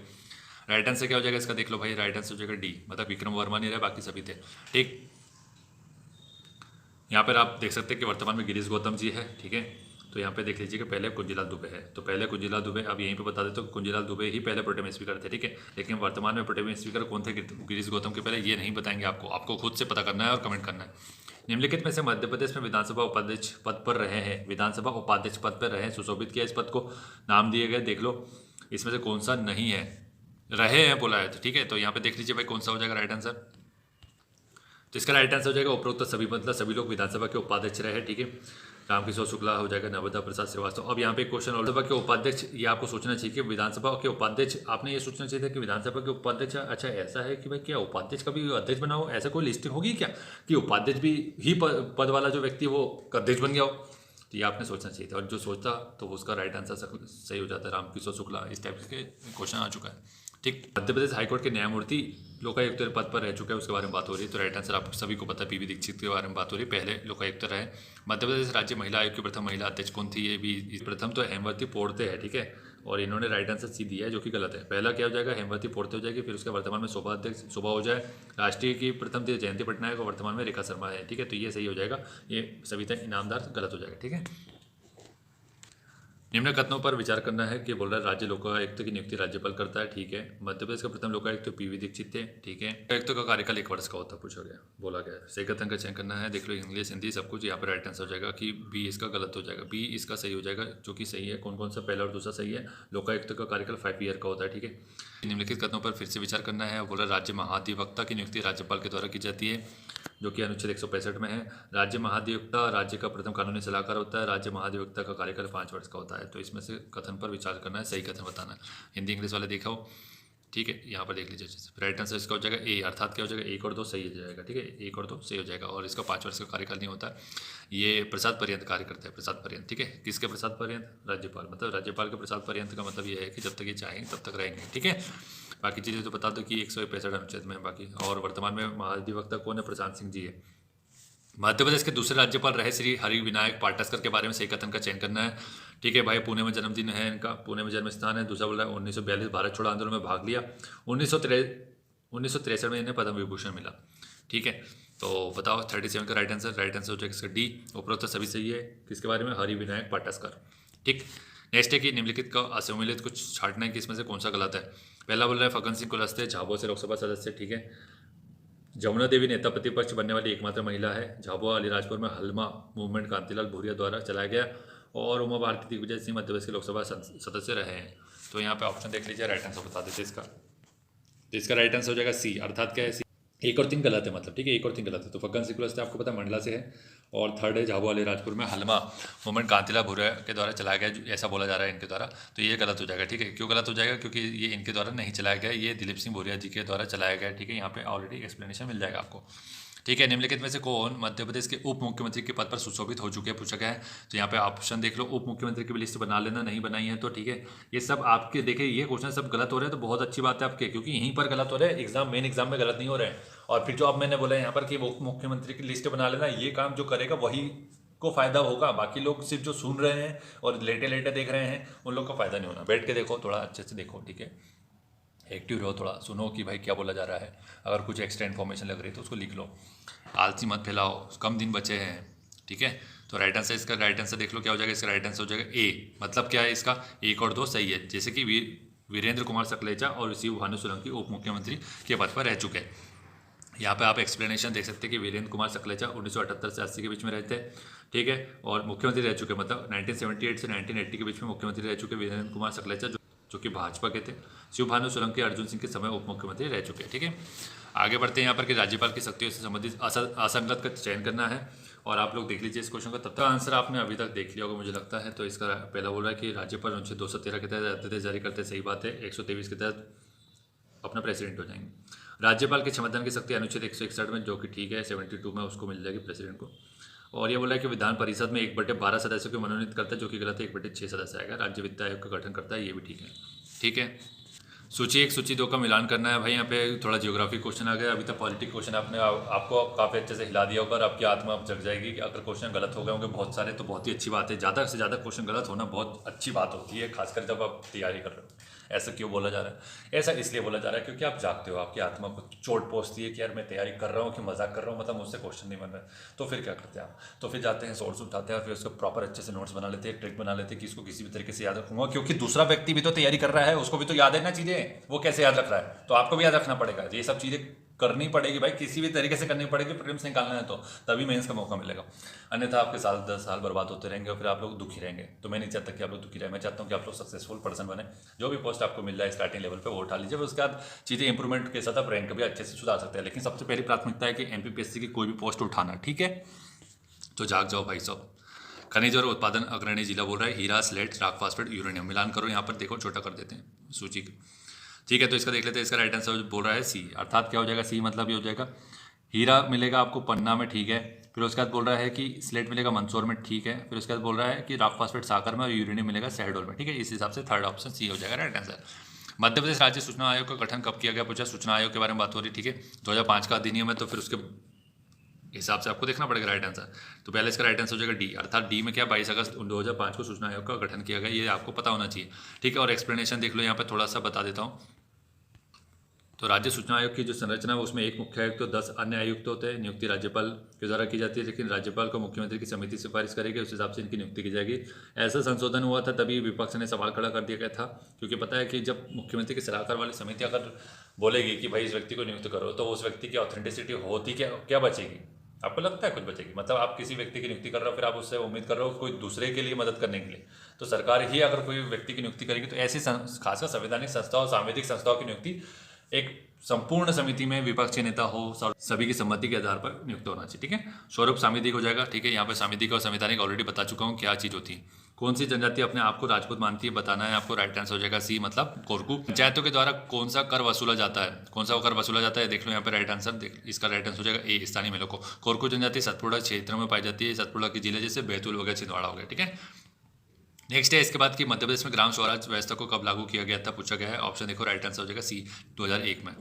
राइट आंसर क्या हो जाएगा इसका, देख लो भाई, राइट आंसर हो जाएगा डी, मतलब विक्रम वर्मा नहीं रहे, बाकी सभी थे, ठीक। यहाँ पर आप देख सकते हैं कि वर्तमान में गिरीश गौतम जी है, ठीक है। तो यहाँ पे देख लीजिए कि पहले कुंजीलाल दुबे है, तो पहले कुंजीलाल दुबे, अब यहीं पे बता देते तो कुंजीलाल दुबे ही पहले प्रोटेम स्पीकर थे, ठीक है। लेकिन वर्तमान में प्रोटेम स्पीकर कौन थे गिरीश गौतम के पहले, ये नहीं बताएंगे आपको खुद से पता करना है और कमेंट करना है। निम्नलिखित में से मध्य प्रदेश में विधानसभा उपाध्यक्ष पद पर रहे हैं, विधानसभा उपाध्यक्ष पद पर रहे, सुशोभित किया इस पद को, नाम दिए गए, देख लो इसमें से कौन सा नहीं है, रहे हैं बोला है, तो ठीक है। तो यहाँ पे देख लीजिए भाई कौन सा हो जाएगा राइट आंसर। तो इसका राइट आंसर हो जाएगा उपरोक्त सभी, मतलब सभी लोग विधानसभा के उपाध्यक्ष रहे, ठीक है। रामकिशोर शुक्ला हो जाएगा, नर्मदा प्रसाद श्रीवास्तव। अब यहाँ पे एक क्वेश्चन, विधानसभा के उपाध्यक्ष, ये आपको सोचना चाहिए कि विधानसभा के उपाध्यक्ष, आपने ये सोचना चाहिए था कि विधानसभा के उपाध्यक्ष, अच्छा ऐसा है कि भाई क्या उपाध्यक्ष का भी अध्यक्ष बना हो, ऐसा कोई लिस्टिंग होगी क्या कि उपाध्यक्ष भी ही पद वाला जो व्यक्ति वो अध्यक्ष बन गया हो, तो ये आपने सोचना चाहिए था। और जो सोचता तो उसका राइट आंसर सही हो जाता है, रामकिशोर शुक्ला। इस टाइप के क्वेश्चन आ चुका है, ठीक। मध्य प्रदेश हाईकोर्ट के न्यायमूर्ति लोकायुक्त पद पर रह चुके हैं, उसके बारे में बात हो रही है। तो राइट आंसर आप सभी को पता है, पीवी दीक्षित के बारे में बात हो रही है, पहले लोकायुक्त रहे। मध्य प्रदेश राज्य महिला आयोग की प्रथम महिला अध्यक्ष कौन थी, ये भी प्रथम तो हेमवती पोर्ते है, ठीक है। और इन्होंने राइट आंसर सी दिया है, जो कि गलत है। पहला क्या हो जाएगा, हेमवती पोर्ते हो जाएगी, फिर उसके वर्तमान में शोभा अध्यक्ष शोभा हो जाए। राष्ट्रीय की प्रथम थी जयंती पटनायक और वर्तमान में रेखा शर्मा है, ठीक है। तो ये सही हो जाएगा, ये सविता इनामदार गलत हो जाएगा, ठीक है। निम्न कथनों पर विचार करना है कि बोल रहा है राज्य लोकायुक्त की नियुक्ति राज्यपाल करता है, ठीक है। मध्य प्रदेश का प्रथम लोकायुक्त पीवी दीक्षित थे, ठीक है। लोकायुक्त का कार्यकाल 1 वर्ष का होता है, पूछा गया, बोला गया। सही कथन का चयन करना है, देख लो इंग्लिश हिंदी सब कुछ। यहाँ पर राइट आंसर हो जाएगा कि बी इसका गलत हो जाएगा, बी इसका सही हो जाएगा, जो कि सही है। कौन कौन सा पहला और दूसरा सही है। लोकायुक्त का कार्यकाल 5 ईयर का होता है, ठीक है। निम्नलिखित कथनों पर फिर से विचार करना है, बोला राज्य महाधिवक्ता की नियुक्ति राज्यपाल के द्वारा की जाती है, जो कि अनुच्छेद 165 में है। राज्य महाधिवक्ता राज्य का प्रथम कानूनी सलाहकार होता है। राज्य महाधिवक्ता का कार्यकाल 5 वर्ष का होता है। तो इसमें से कथन पर विचार करना है, सही कथन बताना है। हिंदी इंग्लिश वाले देखा हो, ठीक है। यहाँ पर देख लीजिए, राइट आंसर इसका हो जाएगा ए, अर्थात क्या हो जाएगा, 1 और 2 सही हो जाएगा, ठीक है। 1 और 2 सही हो जाएगा। और इसका 5 वर्ष का कार्यकाल नहीं होता, ये प्रसाद पर्यंत कार्य करता है, प्रसाद पर्यंत, ठीक है। किसके प्रसाद पर्यंत, राज्यपाल, मतलब राज्यपाल के प्रसाद पर्यंत का मतलब ये है कि जब तक ये चाहेंगे तब तक रहेंगे, ठीक है। बाकी चीज़ें तो बता दो कि 165 अनुच्छेद में है बाकी। और वर्तमान में महाधिवक्ता कौन है, प्रशांत सिंह जी है। मध्य प्रदेश के दूसरे राज्यपाल रहे श्री हरि विनायक पाटस्कर के बारे में सही कथन का चयन करना है। ठीक है भाई, पुणे में जन्मदिन है इनका, पुणे में जन्म स्थान है। दूसरा बोल रहा है 1942 भारत छोड़ो आंदोलन में भाग लिया। 1963 में इन्हें पद्म विभूषण मिला। ठीक है, तो बताओ 37 का राइट आंसर हो जाएगा इसका डी। उपरोक्त सभी सही है। किसके बारे में? हरि विनायक पाटस्कर। ठीक, नेक्स्ट है कि निम्नलिखित का असम्मिलित कुछ छांटना है कि इसमें से कौन सा गलत है। पहला बोल रहा है फग्गन सिंह कुलस्ते झाबुआ से लोकसभा सदस्य। ठीक है, जमुना देवी नेता प्रतिपक्ष बनने वाली एकमात्र महिला है। झाबुआ अलीराजपुर में हलमा मूवमेंट कांतिलाल भूरिया द्वारा चलाया गया। और उमा भारती दिग्विजय सिंह मध्य प्रदेश के लोकसभा सदस्य रहे हैं। तो यहाँ पे ऑप्शन देख लीजिए, राइट आंसर बता देते इसका। तो इसका राइट आंसर हो जाएगा सी, अर्थात क्या है सी। 1 और 3 गलत है, मतलब ठीक है 1 और 3 गलत है। तो फग्गन सिंह कुलस्ते आपको पता है मंडला से है। और थर्ड है झाबुआ अलीराजपुर में हलमा मूवमेंट कांतिलाल भूरिया के द्वारा चलाया गया, ऐसा बोला जा रहा है इनके द्वारा। तो ये गलत हो जाएगा। ठीक है, क्यों गलत हो जाएगा? क्योंकि ये इनके द्वारा नहीं चलाया गया, ये दिलीप सिंह भूरिया जी के द्वारा चलाया गया। ठीक है, यहाँ पे ऑलरेडी एक्सप्लेनेशन मिल जाएगा आपको। ठीक है, निम्नलिखित में से कौन मध्य प्रदेश के उप मुख्यमंत्री के पद पर सुशोभित हो चुके हैं पूछा गया है। तो यहाँ पे ऑप्शन देख लो, उप मुख्यमंत्री की भी लिस्ट बना लेना, नहीं बनाई है तो ठीक है। ये सब आपके देखिए, ये क्वेश्चन सब गलत हो रहे हैं तो बहुत अच्छी बात है आपके, क्योंकि यहीं पर गलत हो रहे हैं, एग्जाम मेन एग्जाम में गलत नहीं हो रहे हैं। और फिर जो अब मैंने बोला यहाँ पर कि उप मुख्यमंत्री की लिस्ट बना लेना, ये काम जो करेगा वही को फायदा होगा। बाकी लोग सिर्फ जो सुन रहे हैं और लेटे लेटे देख रहे हैं, उन लोग का फायदा नहीं होना। बैठ के देखो, थोड़ा अच्छे से देखो। ठीक है, एक्टिव रहो, थोड़ा सुनो कि भाई क्या बोला जा रहा है। अगर कुछ एक्स्ट्रा इन्फॉर्मेशन लग रही है तो उसको लिख लो। आलसी मत फैलाओ, कम दिन बचे हैं। ठीक है, तो राइट आंसर, इसका राइट आंसर देख लो क्या हो जाएगा। इसका राइट आंसर हो जाएगा ए। मतलब क्या है इसका, 1 और 2 सही है। जैसे कि वीरेंद्र कुमार सकलेचा और शिव भानु सोलंकी उप मुख्यमंत्री के पद पर रह चुके हैं। यहाँ पे आप एक्सप्लेनेशन देख सकते हैं कि वीरेंद्र कुमार सकलेचा 1978 से 80 के बीच में रहते हैं। ठीक है, और मुख्यमंत्री रह चुके, मतलब 1978 से 1980 के बीच में मुख्यमंत्री रह चुके वीरेंद्र कुमार सकलेचा, जो कि भाजपा के थे। शिव भानु सोलंकी अर्जुन सिंह के समय उप मुख्यमंत्री रह चुके हैं। ठीक है, आगे बढ़ते हैं यहाँ पर कि राज्यपाल की शक्तियों से संबंधित असंगत का चयन करना है। और आप लोग देख लीजिए इस क्वेश्चन का, तब तक आंसर आपने अभी तक देख लिया होगा मुझे लगता है। तो इसका पहला बोल रहा है कि राज्यपाल अनुच्छेद 213 के तहत आदेश जारी करते हैं, सही बात है। 123 के तहत अपना प्रेसिडेंट हो जाएंगे। राज्यपाल के क्षमतान की शक्ति अनुच्छेद 161 में, जो कि ठीक है 72 में उसको मिल जाएगी प्रेसिडेंट को। और ये बोला है कि विधान परिषद में 1/12 सदस्यों को मनोनीत करता है, जो कि गलत है। 1/6 सदस्य आएगा। राज्य वित्त आयोग का गठन करता है, ये भी ठीक है। ठीक है, सूची 1 सूची 2 का मिलान करना है भाई। यहाँ पे थोड़ा जियोग्राफी क्वेश्चन आ गया। अभी तक पॉलिटिक क्वेश्चन आपको काफ़ी अच्छे से हिला दिया होगा और आपकी आत्मा अब जग जाएगी कि अगर क्वेश्चन गलत हो गए होंगे बहुत सारे तो बहुत ही अच्छी बात है। ज़्यादा से ज़्यादा क्वेश्चन गलत होना बहुत अच्छी बात होती है, खासकर जब आप तैयारी कर रहे हो। ऐसा क्यों बोला जा रहा है? ऐसा इसलिए बोला जा रहा है क्योंकि आप जागते हो, आपकी आत्मा को चोट पहुँचती है कि यार मैं तैयारी कर रहा हूँ कि मजाक कर रहा हूँ, मतलब मुझसे क्वेश्चन नहीं बन रहा है। तो फिर क्या करते हैं आप? तो फिर जाते हैं, सोर्स उठाते हैं और फिर उसको प्रॉपर अच्छे से नोट्स बना लेते हैं, ट्रिक बना लेते हैं कि इसको किसी भी तरीके से याद रखूंगा, क्योंकि दूसरा व्यक्ति भी तो तैयारी कर रहा है, उसको भी तो याद है ना चीज़ें, वो कैसे याद रख रहा है, तो आपको भी याद रखना पड़ेगा। ये सब चीज़ें करनी पड़ेगी भाई, किसी भी तरीके से करनी पड़ेगी। प्रीलिम्स निकालना है तो तभी मेंस का मौका मिलेगा, अन्यथा आपके साल 10 साल बर्बाद होते रहेंगे और फिर आप लोग दुखी रहेंगे। तो मैं नहीं चाहता कि आप लोग दुखी रहे, मैं चाहता हूँ कि आप लोग सक्सेसफुल पर्सन बने। जो भी पोस्ट आपको मिल रहा है स्टार्टिंग लेवल पे वो उठा लीजिए, उसके बाद चीज़ें इंप्रूवमेंट के साथ आप रैंक भी अच्छे से सुधार सकते हैं। लेकिन सबसे पहली प्राथमिकता है कि एमपीपीएससी की कोई भी पोस्ट उठाना, ठीक है। तो जाग जाओ भाई साहब। खनिज और उत्पादन अग्रणी जिला बोल रहा है हीरा, स्लेट, रॉक फास्फेट, यूरेनियम। मिलान करो, यहाँ पर देखो छोटा कर देते हैं सूची को। ठीक है, तो इसका देख लेते हैं। इसका राइट आंसर बोल रहा है सी, अर्थात क्या हो जाएगा सी, मतलब ये हो जाएगा हीरा मिलेगा आपको पन्ना में, ठीक है। फिर उसके बाद बोल रहा है कि स्लेट मिलेगा मंदसौर में, ठीक है। फिर उसके बाद बोल रहा है कि रॉक फास्फेट साकर में और यूरेनियम मिलेगा शहडोल में, ठीक है। इस हिसाब से थर्ड ऑप्शन सी हो जाएगा राइट आंसर। मध्य प्रदेश राज्य सूचना आयोग का गठन कब किया गया पूछा। सूचना आयोग के बारे में बात हो रही, ठीक है। 2005 का अधिनियम है, तो फिर उसके हिसाब से आपको देखना पड़ेगा राइट आंसर। तो पहले इसका राइट आंसर हो जाएगा डी, अर्थात डी में क्या 22 अगस्त 2005 को सूचना आयोग का गठन किया गया, ये आपको पता होना चाहिए, ठीक है। और एक्सप्लेनेशन देख लो, यहाँ पे थोड़ा सा बता देता हूँ। तो राज्य सूचना आयोग की जो संरचना है उसमें एक मुख्य आयुक्त तो 10 अन्य आयुक्त होते हैं। नियुक्ति राज्यपाल के द्वारा की जाती है, लेकिन राज्यपाल को मुख्यमंत्री की समिति सिफारिश करेगी, उस हिसाब से इनकी नियुक्ति की जाएगी। ऐसा संशोधन हुआ था, तभी विपक्ष ने सवाल खड़ा कर दिया गया था, क्योंकि पता है कि जब मुख्यमंत्री की सलाहकार वाली समिति अगर बोलेगी कि भाई इस व्यक्ति को नियुक्त करो, तो उस व्यक्ति की ऑथेंटिसिटी होती क्या बचेगी? आपको लगता है कुछ बचेगी? मतलब आप किसी व्यक्ति की नियुक्ति कर रहे हो, फिर आप उससे उम्मीद कर रहे हो कोई दूसरे के लिए मदद करने के लिए। तो सरकार ही अगर कोई व्यक्ति की नियुक्ति करेगी तो ऐसी खासकर संवैधानिक संस्थाओं, सामाजिक संस्थाओं की नियुक्ति एक संपूर्ण समिति में विपक्षी नेता हो, सभी की सम्मति के आधार पर नियुक्त होना चाहिए, ठीक है। स्वरूप सामिदिक हो जाएगा, ठीक है। यहाँ पे सामिदिक और संवैधानिक ऑलरेडी बता चुका हूँ क्या चीज़ होती है। कौन सी जनजाति अपने आप को राजपूत मानती है बताना है आपको, राइट आंसर हो जाएगा सी, मतलब कोरकू। पंचायतों के द्वारा कौन सा कर वसूला जाता है, कौन सा कर वसूला जाता है, देख लो यहाँ पे राइट आंसर। इसका राइट आंसर हो जाएगा ए, स्थानीय मेलों को। कोरकू जनजाति सतपुड़ा क्षेत्र में पाई जाती है, सतपुड़ा के जिले जैसे बैतूल वगैरह छिंदवाड़ा हो गया, ठीक है। नेक्स्ट है इसके बाद कि मध्य प्रदेश में ग्राम स्वराज व्यवस्था को कब लागू किया गया था पूछा गया है। ऑप्शन देखो, राइट आंसर हो जाएगा सी, 2001 में।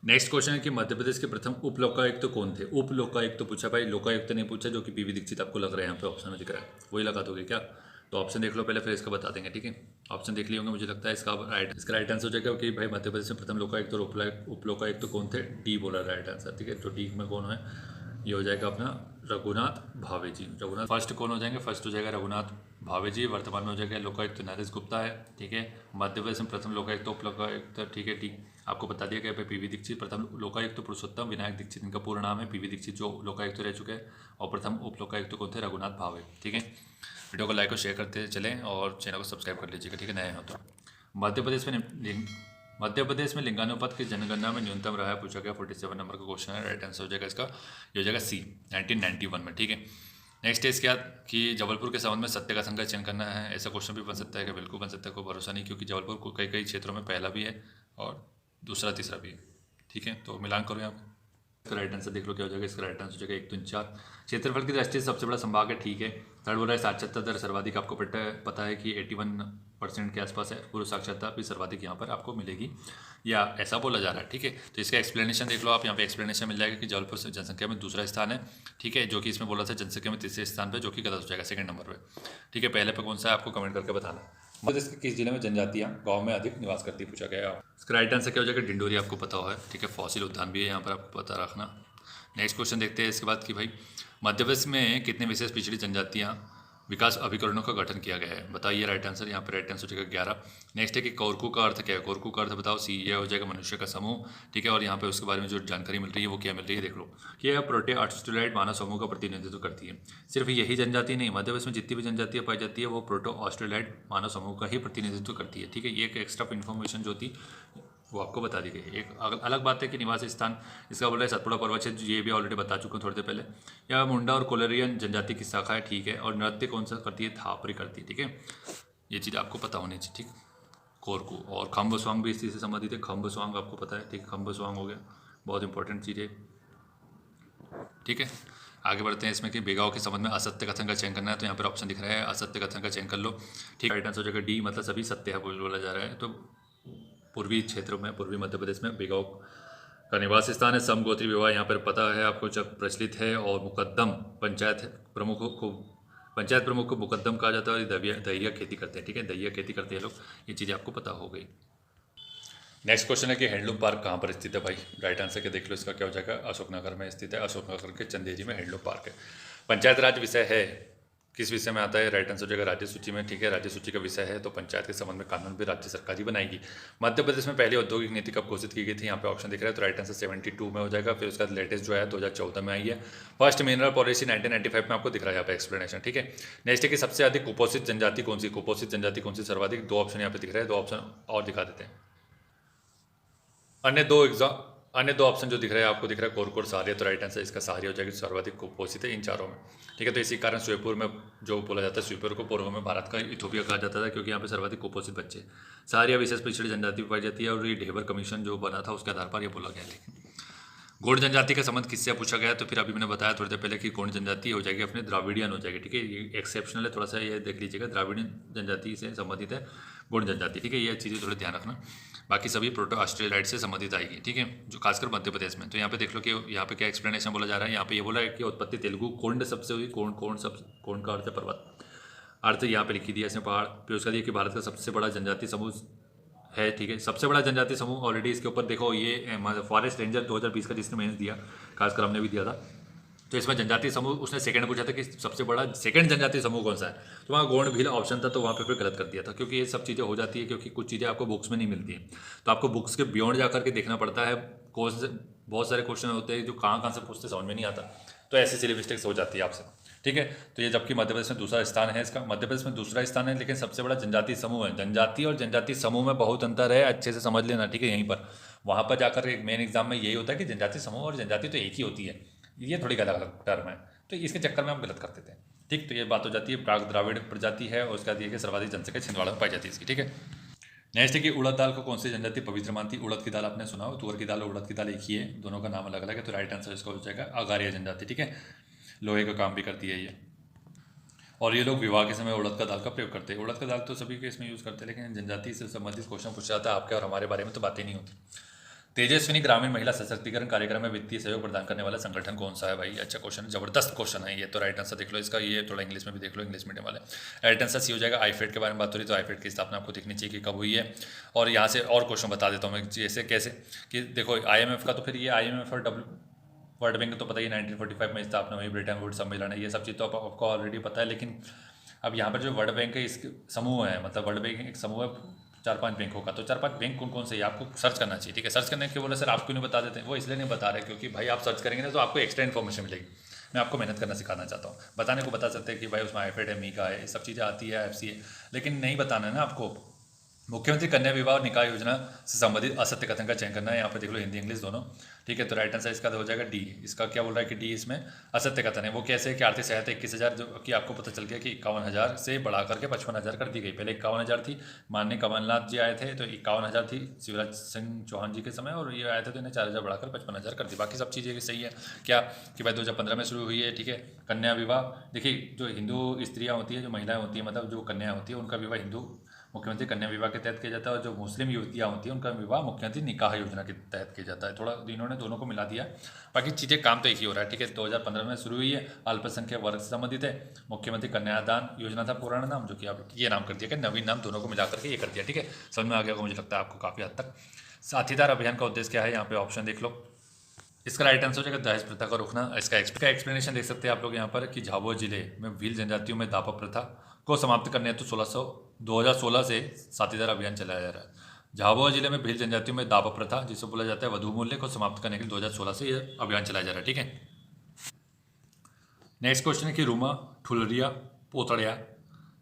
नेक्स्ट क्वेश्चन है कि मध्य प्रदेश के प्रथम उप लोकायुक्त कौन थे। उप लोकायुक्त तो पूछा भाई, लोकायुक्त नहीं पूछा, जो कि पीवी दीक्षित आपको लग रहा है यहाँ पे ऑप्शन में दिख रहा है, वही लगा दोगे क्या? तो ऑप्शन देख लो पहले, फिर इसका बता देंगे, ठीक है। ऑप्शन देख लिए होंगे, मुझे लगता है इसका राइट आंसर हो जाएगा कि भाई मध्य प्रदेश में प्रथम लोकायुक्त और उप लोकायुक्त कौन थे। डी बोला राइट आंसर, ठीक है। तो डी में कौन है, ये हो जाएगा अपना रघुनाथ भावे जी। रघुनाथ फर्स्ट कौन हो जाएंगे, फर्स्ट हो जाएगा रघुनाथ भावे जी। वर्तमान में हो जाएगा लोकायुक्त नरेश गुप्ता है, ठीक है। मध्य प्रदेश में प्रथम लोकायुक्त उप लोकायुक्त, ठीक है, ठीक। आपको बता दिया गया पीवी दीक्षित। प्रथम लोकायुक्त पुरुषोत्तम विनायक दीक्षित, इनका पूरा नाम है। पीवी दीक्षित जो लोकायुक्त रह चुके हैं, और प्रथम उप लोकायुक्त कौन थे, रघुनाथ भावे, ठीक है। वीडियो को लाइक और शेयर करते चलें और चैनल को सब्सक्राइब कर लीजिएगा, ठीक है, नए हो तो। मध्य प्रदेश में लिंगानुपात की जनगणना में न्यूनतम रहा है, पूछा गया 47 नंबर का क्वेश्चन है। राइट आंसर हो जाएगा इसका, ये हो जाएगा सी, 1991 में, ठीक है। नेक्स्ट है इसके बाद कि जबलपुर के संबंध में सत्य कथन का चयन करना है। ऐसा क्वेश्चन भी बन सकता है कि बिल्कुल बन सकता है, कोई भरोसा नहीं, क्योंकि जबलपुर को कई कई क्षेत्रों में पहला भी है और दूसरा तीसरा भी है, ठीक है। तो मिलान करो यहाँ पर। इसका राइट आंसर देख लो क्या हो जाएगा। इसका राइट आंसर हो जाएगा 1 3 4। क्षेत्रफल की दृष्टि से सबसे बड़ा संभाग है, ठीक है। थर्ड बोल रहा है साक्षरता दर सर्वाधिक, आपको पता है कि 81% के आसपास है। पूर्व साक्षरता भी सर्वाधिक यहाँ पर आपको मिलेगी, या ऐसा बोला जा रहा है, ठीक है। तो इसका एक्सप्लेनेशन देख लो आप, यहाँ पे एक्सप्लेनेशन मिल जाएगा कि जबलपुर से जनसंख्या में दूसरा स्थान है, ठीक है, जो कि इसमें बोला था जनसंख्या में तीसरे स्थान पर, जो कि गलत हो जाएगा, सेकंड नंबर पे, ठीक है। पहले पे कौन सा है आपको कमेंट करके बताना। मध्य प्रदेश के किस जिले में जनजातियाँ गाँव में अधिक निवास करती, पूछा गया। इसका राइट आंसर क्या हो जाएगा, डिंडोरी, आपको पता हुआ है, ठीक है। फॉसिल उद्यान भी है यहाँ पर, आपको पता रखना। नेक्स्ट क्वेश्चन देखते हैं इसके बाद कि भाई मध्य प्रदेश में कितने विशेष पिछड़ी जनजातियाँ विकास अभिकरणों का गठन किया गया है, बताइए। राइट आंसर यहाँ पर राइट आंसर हो जाएगा 11। नेक्स्ट है कि कोरकू का अर्थ क्या है, कोरकू का अर्थ बताओ। सी, ये हो जाएगा मनुष्य का समूह, ठीक है। और यहाँ पे उसके बारे में जो जानकारी मिल रही है वो क्या मिल रही है, देख लो कि यह प्रोटो-ऑस्ट्रेलाइड मानव समूह का प्रतिनिधित्व करती है। सिर्फ यही जनजाति नहीं, मध्य प्रदेश में जितनी भी जनजातियाँ पाई जाती है वो प्रोटो-ऑस्ट्रेलाइड मानव समूह का ही प्रतिनिधित्व करती है, ठीक है। ये एक एक्स्ट्रा इन्फॉर्मेशन जो थी वो आपको बता दी गई। एक अलग बात है कि निवास स्थान इसका बोल रहा है सतपुड़ा पर्वत क्षेत्र, ये भी ऑलरेडी बता चुका हूँ थोड़ी देर पहले। या मुंडा और कोलेरियन जनजाति की शाखा है, ठीक है। और नृत्य कौन सा करती है, थापरी करती है, ठीक है। ये चीज़ आपको पता होनी चाहिए, ठीक। कोरकू और खम्ब स्वांग भी इसी से संबंधित है। खम्ब स्वांग आपको पता है, ठीक। खम्ब स्वांग हो गया, बहुत इंपॉर्टेंट चीज़ है, ठीक है। आगे बढ़ते हैं इसमें कि बेगाव के संबंध में असत्य कथन का चयन करना है, तो यहाँ पर ऑप्शन दिख रहा है, असत्य कथन का चयन कर लो, ठीक। राइट आंसर हो जाएगा डी, मतलब सभी सत्य है बोला जा रहा है। तो पूर्वी क्षेत्रों में, पूर्वी मध्य प्रदेश में बेगांव का निवास स्थान है। समगोत्री विवाह यहाँ पर पता है आपको जब प्रचलित है। और मुकद्दम पंचायत प्रमुख को मुकद्दम कहा जाता है। और दहिया खेती करते हैं, ठीक है, दहिया खेती करते हैं लोग, ये चीज़ें आपको पता हो गई। नेक्स्ट क्वेश्चन है कि हैंडलूम पार्क कहाँ पर स्थित है भाई। राइट आंसर के देख लो, इसका क्या हो जाएगा, अशोकनगर में स्थित है। अशोकनगर के चंदेरी में हैंडलूम पार्क है। पंचायत राज विषय है, किस विषय में आता है, राइट आंसर हो जाएगा राज्य सूची में, ठीक है। राज्य सूची का विषय है, तो पंचायत के संबंध में कानून भी राज्य सरकार ही बनाएगी। मध्य प्रदेश में पहली औद्योगिक नीति कब घोषित की गई थी, यहाँ पे ऑप्शन दिख रहा है, तो राइट आंसर 72 में हो जाएगा। फिर उसका लेटेस्ट जो है 2014 में आई है। फर्स्ट मिनरल पॉलिसी 1995 में आपको दिख रहा है यहाँ पे एक्सप्लेनेशन, ठीक है। नेक्स्ट है कि सबसे अधिक कुपोषित जनजाति कौन सी, कुपोषित जनजाति कौन सी सर्वाधिक, दो ऑप्शन यहाँ पे दिख रहे हैं, दो ऑप्शन और दिखा देते हैं। अन्य दो ऑप्शन जो दिख रहे हैं आपको दिख रहा है कोरकू और सहारिया, तो राइट आंसर इसका सहारिया हो जाएगी, सर्वाधिक कुपोषित है इन चारों में, ठीक है। तो इसी कारण श्योपुर में जो बोला जाता है, श्योपुर को पूर्व में भारत का इथोपिया कहा जाता था, क्योंकि यहाँ पे सर्वाधिक कुपोषित बच्चे। सहारिया विशेष पिछड़ी जनजाति पाई जाती है, और ये ढेबर कमीशन जो बना था उसके आधार पर यह बोला गया। लेकिन गोंड जनजाति का संबंध किससे पूछा गया, तो फिर अभी मैंने बताया थोड़ी देर पहले कि गोंड जनजाति हो जाएगी अपने द्राविडियन हो जाएगी, ठीक है। ये एक्सेप्शनल है, थोड़ा सा ये देख लीजिएगा, द्राविडियन जनजाति से संबंधित है गोंड जनजाति, ठीक है। ये चीज़ें थोड़ा ध्यान रखना। बाकी सभी प्रोटो ऑस्ट्रेलाइड से संबंधित आएगी, ठीक है, जो खासकर मध्य प्रदेश में। तो यहाँ पे देख लो कि यहाँ पे क्या एक्सप्लेनेशन बोला जा रहा है। यहाँ पे ये बोला है कि उत्पत्ति तेलुगु कोंड सबसे हुई। कोंड का अर्थ है पर्वत, अर्थ यहाँ पे लिखी दिया इसमें पहाड़। फिर उसका दिया कि भारत का सबसे बड़ा जनजाति समूह है, ठीक है। सबसे बड़ा जनजाति समूह ऑलरेडी इसके ऊपर देखो, ये फॉरेस्ट रेंजर 2020 का जिसने मेंस दिया, खासकर हमने भी दिया था, तो इसमें जनजाति समूह उसने सेकंड पूछा था कि सबसे बड़ा सेकंड जनजाति समूह कौन सा है, तो वहाँ गोंड भील ऑप्शन था, तो वहाँ पे फिर गलत कर दिया था, क्योंकि ये सब चीज़ें हो जाती है, क्योंकि कुछ चीज़ें आपको बुक्स में नहीं मिलती हैं, तो आपको बुक्स के बियॉन्ड जा करके देखना पड़ता है। बहुत सारे क्वेश्चन होते हैं जो कहाँ से पूछते समझ में नहीं आता, तो ऐसी सिली मिस्टेक्स हो जाती है आपसे, ठीक है। तो ये जबकि मध्य प्रदेश में दूसरा स्थान है इसका, मध्य प्रदेश में दूसरा स्थान है, लेकिन सबसे बड़ा जनजाति समूह है। जनजाति और जनजाति समूह में बहुत अंतर है, अच्छे से समझ लेना, ठीक है। यहीं पर वहाँ पर जाकर एक मेन एग्जाम में यही होता है कि जनजाति समूह और जनजाति तो एक ही होती है, ये थोड़ी अलग अलग टर्म है, तो इसके चक्कर में हम गलत कर देते हैं, ठीक। तो ये बात हो जाती है, प्राग द्राविड़ प्रजाति है, और उसका दिया कि सर्वाधिक जनसंख्या छिंदवाड़ा में पाई जाती है इसकी, ठीक है। नेक्स्ट है कि उड़द दाल को कौन सी जनजाति पवित्र मानती है। उड़द की दाल आपने सुना हो, तुअर की दाल और उड़द की दाल एक ही है, दोनों का नाम अलग अलग है, तो राइट आंसर इसका हो जाएगा अगारिया जनजाति, ठीक है। लोहे का काम भी करती है ये, और ये लोग विवाह के समय उड़द का दाल का प्रयोग करते हैं। उड़द का दाल तो सभी के इसमें यूज़ करते हैं, लेकिन जनजाति से संबंधित क्वेश्चन पूछा जाता है आपके और हमारे बारे में, तो बातें नहीं होती। तेजस्विनी ग्रामीण महिला सशक्तिकरण कार्यक्रम में वित्तीय सहयोग प्रदान करने वाला संगठन कौन सा है भाई? अच्छा क्वेश्चन, जबरदस्त क्वेश्चन है ये। तो राइट आंसर देख लो इसका, ये थोड़ा इंग्लिश में भी देख लो, इंग्लिश मीडियम वाले। राइट आंसर सी हो जाएगा। आईफेड के बारे में बात हो रही तो आईफेड की स्थापना आपको दिखनी चाहिए कि कब हुई है। और यहाँ से और क्वेश्चन बता देता हूँ मैं, जैसे कैसे कि देखो IMF का, तो फिर ये IMF और वर्ल्ड बैंक तो पता ही 1945 में स्थापना हुई, ब्रिटेन वुड सम्मेलन है, ये सब चीज़ तो आपको ऑलरेडी पता है। लेकिन अब यहाँ पर जो वर्ल्ड बैंक है इसके समूह है, मतलब वर्ल्ड बैंक एक समूह है 4-5 बैंकों का, तो 4-5 बैंक कौन कौन से है आपको सर्च करना चाहिए, ठीक है। सर्च करने के बोले सर आप क्यों नहीं बता देते हैं, वो इसलिए नहीं बता रहे क्योंकि भाई आप सर्च करेंगे ना तो आपको एक्स्ट्रा इन्फॉर्मेशन मिलेगी। मैं आपको मेहनत करना सिखाना चाहता हूँ। बताने को बता सकते हैं कि भाई उसमें आईफेड है, मीका है, ये सब चीज़ें आती है, एफसी है, लेकिन नहीं बताना है ना आपको। मुख्यमंत्री कन्या विवाह और निकाह योजना से संबंधित असत्य कथन का चयन करना है। यहाँ पे देख लो हिंदी इंग्लिश दोनों, ठीक है। तो राइट आंसर इसका हो जाएगा डी। इसका क्या बोल रहा है कि डी इसमें असत्य कथन है। वो कैसे है कि आर्थिक सहायता 21,000 जो कि आपको पता चल गया कि 51,000 से बढ़ा करके 55,000 कर दी गई। पहले 51,000 थी, माननीय कमलनाथ जी आए थे तो 51,000 थी शिवराज सिंह चौहान जी के समय, और ये आए थे तो इन्हें 4,000 बढ़ाकर 55,000 कर दी। बाकी सब चीज़ें सही है क्या कि भाई 2015 में शुरू हुई है, ठीक है। कन्या विवाह, देखिए जो हिंदू स्त्रियाँ होती है, जो महिलाएँ होती हैं, मतलब जो कन्या होती है उनका विवाह हिंदू मुख्यमंत्री कन्या विवाह के तहत किया जाता है, और जो मुस्लिम युवतियाँ होती हैं उनका विवाह मुख्यमंत्री निकाह योजना के तहत किया जाता है। थोड़ा इन्होंने दोनों को मिला दिया, बाकी चीज़ें काम तो एक ही हो रहा है, ठीक है। 2015 में शुरू हुई है, अल्पसंख्यक वर्ग से संबंधित है। मुख्यमंत्री कन्यादान योजना था पुराना नाम, जो कि आप ये नाम कर दिया कि नवीन नाम, दोनों को मिला करके ये कर दिया, ठीक है। समझ में आ गया होगा मुझे लगता है आपको काफ़ी हद तक। साथीदार अभियान का उद्देश्य क्या है, यहाँ पे ऑप्शन देख लो। इसका राइट आंसर हो जाएगा दहेज प्रथा को रोकना। इसका एक्सप्लेनेशन देख सकते हैं आप लोग यहाँ पर कि झाबुआ जिले में भील जनजातियों में दापा प्रथा को समाप्त करने हेतु 2016 से साथीदार अभियान चलाया जा रहा है। झाबुआ जिले में भील जनजातियों में दापा प्रथा, जिसे बोला जाता है वधू मूल्य, को समाप्त करने के लिए 2016 से यह अभियान चलाया जा रहा है, ठीक है। नेक्स्ट क्वेश्चन है कि रूमा, ठुलरिया, पोतड़िया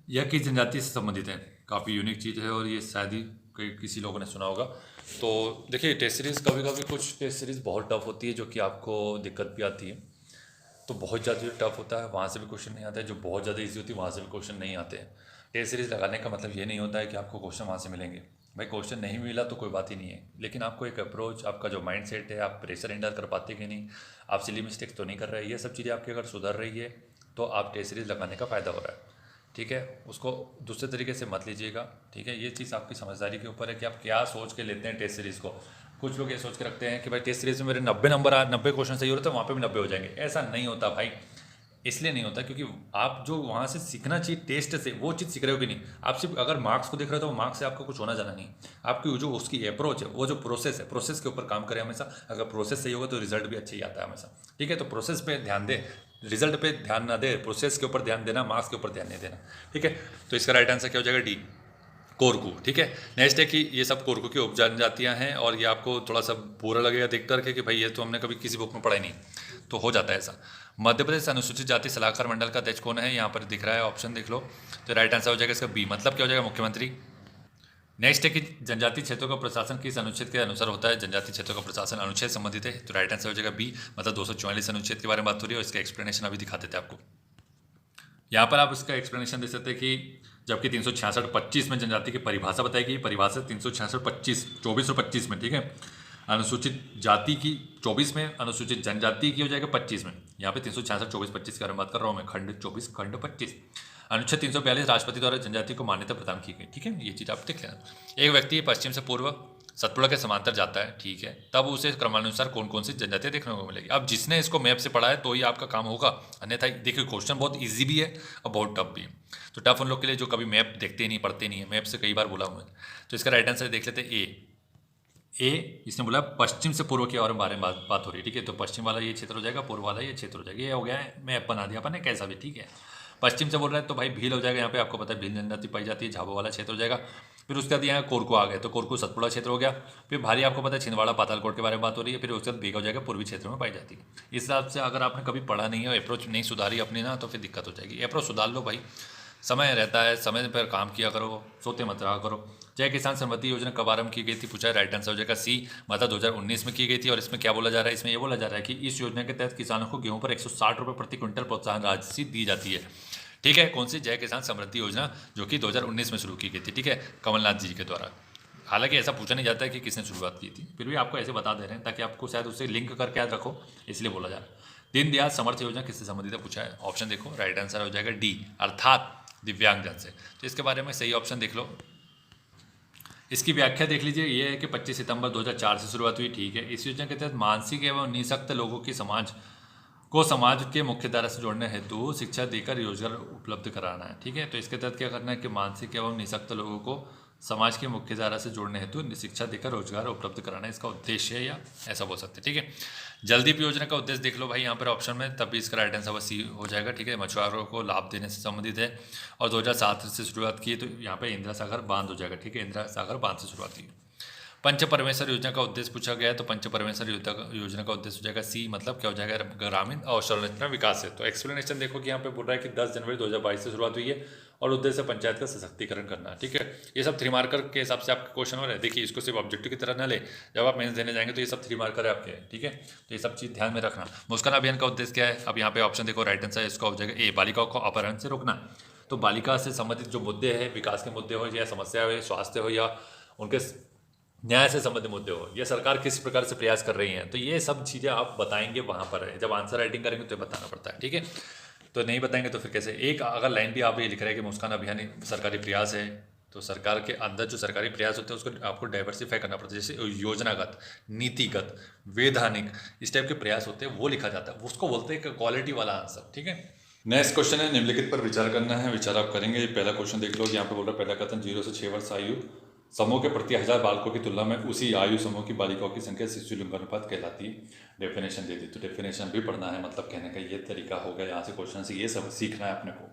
यह किस जनजाति से संबंधित है। काफ़ी यूनिक चीज़ है और ये शायद ही किसी लोगों ने सुना होगा। तो देखिए टेस्ट सीरीज़, कभी कभी कुछ टेस्ट सीरीज़ बहुत टफ होती है जो कि आपको दिक्कत भी आती है। तो बहुत ज़्यादा जो टफ होता है वहाँ से भी क्वेश्चन नहीं आता है, जो बहुत ज़्यादा इजी होती है वहाँ से भी क्वेश्चन नहीं आते हैं। टेस्ट सीरीज़ लगाने का मतलब ये नहीं होता है कि आपको क्वेश्चन वहाँ से मिलेंगे। भाई क्वेश्चन नहीं मिला तो कोई बात ही नहीं है, लेकिन आपको एक अप्रोच, आपका जो माइंड सेट है, आप प्रेशर हैंडल कर पाते कि नहीं, आप सिली मिस्टेक्स तो नहीं कर रहे हैं, ये सब चीज़ें आपकी अगर सुधर रही है तो आप टेस्ट सीरीज़ लगाने का फ़ायदा हो रहा है, ठीक है। उसको दूसरे तरीके से मत लीजिएगा, ठीक है। ये चीज़ आपकी समझदारी के ऊपर है कि आप क्या सोच के लेते हैं टेस्ट सीरीज़ को। कुछ लोग ये सोच के रखते हैं कि भाई टेस्ट सीरीज़ में मेरे 90 नंबर 90 क्वेश्चन सही हो रहे थे, वहाँ पे भी 90 हो जाएंगे। ऐसा नहीं होता भाई, इसलिए नहीं होता क्योंकि आप जो वहाँ से सीखना चाहिए टेस्ट से, वो चीज़ सीख रहे हो कि नहीं। आप सिर्फ अगर मार्क्स को देख रहे हो तो मार्क्स से आपको कुछ होना जाना नहीं। आपकी जो उसकी अप्रोच है, वो जो प्रोसेस है, प्रोसेस के ऊपर काम करें हमेशा। अगर प्रोसेस सही होगा तो रिजल्ट भी अच्छा ही आता है हमेशा, ठीक है। तो प्रोसेस पे ध्यान दे, रिजल्ट पे ध्यान ना दे, प्रोसेस के ऊपर ध्यान देना, मार्क्स के ऊपर ध्यान नहीं देना, ठीक है। तो इसका राइट आंसर क्या हो जाएगा, डी, कोरकू, ठीक है। नेक्स्ट है कि ये सब कोरकू की उप जनजातियाँ हैं, और ये आपको थोड़ा सा बुरा लगेगा देख करके कि भाई ये तो हमने कभी किसी बुक में पढ़ा ही नहीं, तो हो जाता है ऐसा। मध्य प्रदेश अनुसूचित जाति सलाहकार मंडल का अध्यक्ष कौन है, यहाँ पर दिख रहा है ऑप्शन देख लो। तो राइट आंसर हो जाएगा इसका बी, मतलब क्या हो जाएगा, मुख्यमंत्री। नेक्स्ट है कि जनजातीय क्षेत्रों का प्रशासन किस अनुच्छेद के अनुसार होता है। जनजातीय क्षेत्रों का प्रशासन अनुच्छेद संबंधित है, तो राइट आंसर हो जाएगा बी, मतलब 244 अनुच्छेद के बारे में बात हो रही है, और इसका एक्सप्लेनेशन अभी दिखा देते हैं आपको। यहाँ पर आप इसका एक्सप्लेनेशन दे सकते हैं कि जबकि 366(25) में जनजाति की परिभाषा बताई गई, परिभाषा 366(25) 24 और 25 में, ठीक है। अनुसूचित जाति की 24 में, अनुसूचित जनजाति की हो जाएगा 25 में। यहाँ पे 366 24 25 की बात कर रहा हूँ मैं, खंड 24 खंड 25। अनुच्छेद 342 राष्ट्रपति द्वारा जनजाति को मान्यता प्रदान की गई, ठीक है। ये चीज़ आप देख लेना। एक व्यक्ति पश्चिम से पूर्व सतपुड़ा के समांतर जाता है, ठीक है, तब उसे क्रमानुसार कौन कौन सी जनजातियाँ देखने को मिलेगी। अब जिसने इसको मैप से पढ़ा है तो ही आपका काम होगा, अन्यथा देखिए क्वेश्चन बहुत इजी भी है और बहुत टफ भी है। तो टफ उन लोग के लिए जो कभी मैप देखते नहीं, पढ़ते नहीं है, मैप से कई बार बोला हूँ मैं। तो इसका राइट आंसर देख लेते हैं ए। इसने बोला पश्चिम से पूर्व के और बारे में बात हो रही है, ठीक है। तो पश्चिम वाला ये क्षेत्र हो जाएगा, पूर्व वाला ये क्षेत्र हो जाएगा। ये हो गया है, मैप बना दिया अपन ने कैसा भी, ठीक है। पश्चिम से बोल रहा है तो भाई भील हो जाएगा, यहाँ पे आपको पता है भील जनजाति पाई जाती है, झाबुआ वाला क्षेत्र हो जाएगा। फिर उसके बाद यहाँ कोरकू आ गए, तो कोरकू सतपुड़ा क्षेत्र हो गया। फिर भारी आपको पता है छिंदवाड़ा पातालकोट के बारे में बात हो रही है। फिर उसके बाद बेगा हो जाएगा, पूर्वी क्षेत्र में पाई जाती है। इस हिसाब से अगर आपने कभी पढ़ा नहीं है, अप्रोच नहीं सुधारी अपनी ना, तो फिर दिक्कत हो जाएगी। अप्रोच सुधार लो भाई, समय रहता है, समय पर काम किया करो, सोते मत रहा करो। जय किसान समृद्धि योजना कब आरंभ की गई थी, पूछा है। राइट आंसर हो जाएगा सी, मतलब 2019 में की गई थी। और इसमें क्या बोला जा रहा है, इसमें ये बोला जा रहा है कि इस योजना के तहत किसानों को गेहूं पर 160 रुपये प्रति क्विंटल प्रोत्साहन राशि दी जाती है, ठीक है। कौन सी, जय किसान समृद्धि योजना, जो कि 2019 में शुरू की गई थी, ठीक है, कमलनाथ जी के द्वारा। हालांकि ऐसा पूछा नहीं जाता है कि किसने शुरुआत की थी, फिर भी आपको ऐसे बता दे रहे हैं ताकि आपको शायद उससे लिंक करके याद रखो, इसलिए बोला जा रहा है। दीनदयाल समर्थ योजना किससे संबंधित है, पूछा है। ऑप्शन देखो, राइट आंसर हो जाएगा डी, अर्थात दिव्यांगजन से। तो इसके बारे में सही ऑप्शन देख लो। इसकी व्याख्या देख लीजिए, ये है कि 25 सितंबर 2004 से शुरुआत हुई, ठीक है। इस योजना के तहत मानसिक एवं निःशक्त लोगों की समाज के मुख्य धारा से जोड़ने हेतु शिक्षा देकर रोजगार उपलब्ध कराना है, ठीक है। तो इसके तहत क्या करना है कि मानसिक एवं निःशक्त लोगों को समाज की मुख्य धारा से जोड़ने हेतु शिक्षा देकर रोजगार उपलब्ध कराना इसका उद्देश्य है, या ऐसा बोल सकते हैं, ठीक है। जलदीप योजना का उद्देश्य देख लो भाई यहाँ पर ऑप्शन में, तभी इसका राइट आंसर सी हो जाएगा, ठीक है। मछुआरों को लाभ देने से संबंधित है और 2007 से शुरुआत की, तो यहाँ पे इंदिरा सागर बांध हो जाएगा, ठीक है। इंदिरा सागर बांध से शुरुआत की। पंच परमेश्वर योजना का उद्देश्य पूछा गया है, तो पंच परमेश्वर योजना का उद्देश्य हो जाएगा सी, मतलब क्या हो जाएगा, ग्रामीण अवसंरचना विकास है। तो एक्सप्लेनेशन देखो कि यहाँ पे बोल रहा है कि 10 जनवरी 2022 से शुरुआत हुई है और उद्देश्य पंचायत का सशक्तिकरण करना है, ठीक है। ये सब 3 मार्कर के हिसाब से आपके क्वेश्चन हो रहे हैं। देखिए इसको सिर्फ ऑब्जेक्टिव की तरह ना ले, जब आप मेंस देने जाएंगे तो ये सब 3 मार्कर है आपके, ठीक है। तो ये सब चीज़ ध्यान में रखना। मुस्कान अभियान का उद्देश्य क्या है, अब यहाँ पे ऑप्शन देखो, राइट आंसर इसका हो जाएगा ए, बालिकाओं को अपहरण से रोकना। तो बालिका से संबंधित जो मुद्दे हैं, विकास के मुद्दे हो या समस्या हो, स्वास्थ्य हो या उनके न्याय से संबंधित मुद्दे हो, ये सरकार किस प्रकार से प्रयास कर रही है, तो ये सब चीज़ें आप बताएंगे वहाँ पर है। जब आंसर राइटिंग करेंगे तो बताना पड़ता है, ठीक है। तो नहीं बताएंगे तो फिर कैसे। एक अगर लाइन भी आप ये लिख रहे हैं कि मुस्कान अभियान सरकारी प्रयास है, तो सरकार के अंदर जो सरकारी प्रयास होते हैं उसको आपको डाइवर्सिफाई करना पड़ता है। जैसे योजनागत, नीतिगत, वैधानिक, इस टाइप के प्रयास होते हैं, वो लिखा जाता है, उसको बोलते हैं क्वालिटी वाला आंसर, ठीक है। नेक्स्ट क्वेश्चन है, निम्नलिखित पर विचार करना है, विचार आप करेंगे। पहला क्वेश्चन देख लो, यहाँ पे बोल रहा है पहला कथन, 0 से 6 वर्ष आयु समूह के प्रति 1000 बालकों की तुलना में उसी आयु समूह की बालिकाओं की संख्या शिशु लिंगानुपात कहलाती है। डेफिनेशन दे दी, तो डेफिनेशन भी पढ़ना है, मतलब कहने का ये तरीका हो गया। यहाँ से क्वेश्चन से ये सब सीखना है अपने को।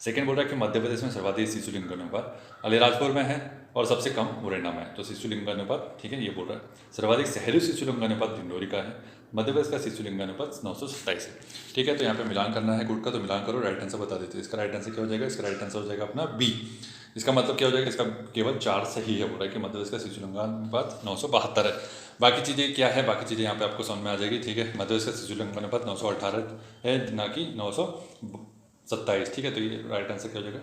सेकंड बोल रहा है कि मध्य प्रदेश में सर्वाधिक शिशु लिंगानुपात अलीराजपुर में है और सबसे कम मुरैना में है। तो शिशु लिंगानुपात, ठीक है, ये बोल रहा है। सर्वाधिक शहरी शिशु लिंगानुपात डिंडोरी का है। मध्य प्रदेश का शिशु लिंगानुपात 927 है, ठीक है। तो यहाँ पे मिलान करना है गुड का, तो मिलान करो, राइट आंसर बता देते हैं। इसका राइट आंसर क्या हो जाएगा, इसका राइट आंसर हो जाएगा अपना बी। इसका मतलब क्या हो जाएगा, इसका केवल 4 सही है। बोल रहा है कि मध्य प्रदेश का शिशु लिंगानुपात 972 है। बाकी चीज़ें क्या है, बाकी चीज़ें यहाँ पे आपको समझ में आ जाएगी, ठीक है। मध्य प्रदेश का शिशु लिंगानुपात 918 है, ना कि 927, ठीक है। तो ये राइट आंसर क्या हो जाएगा,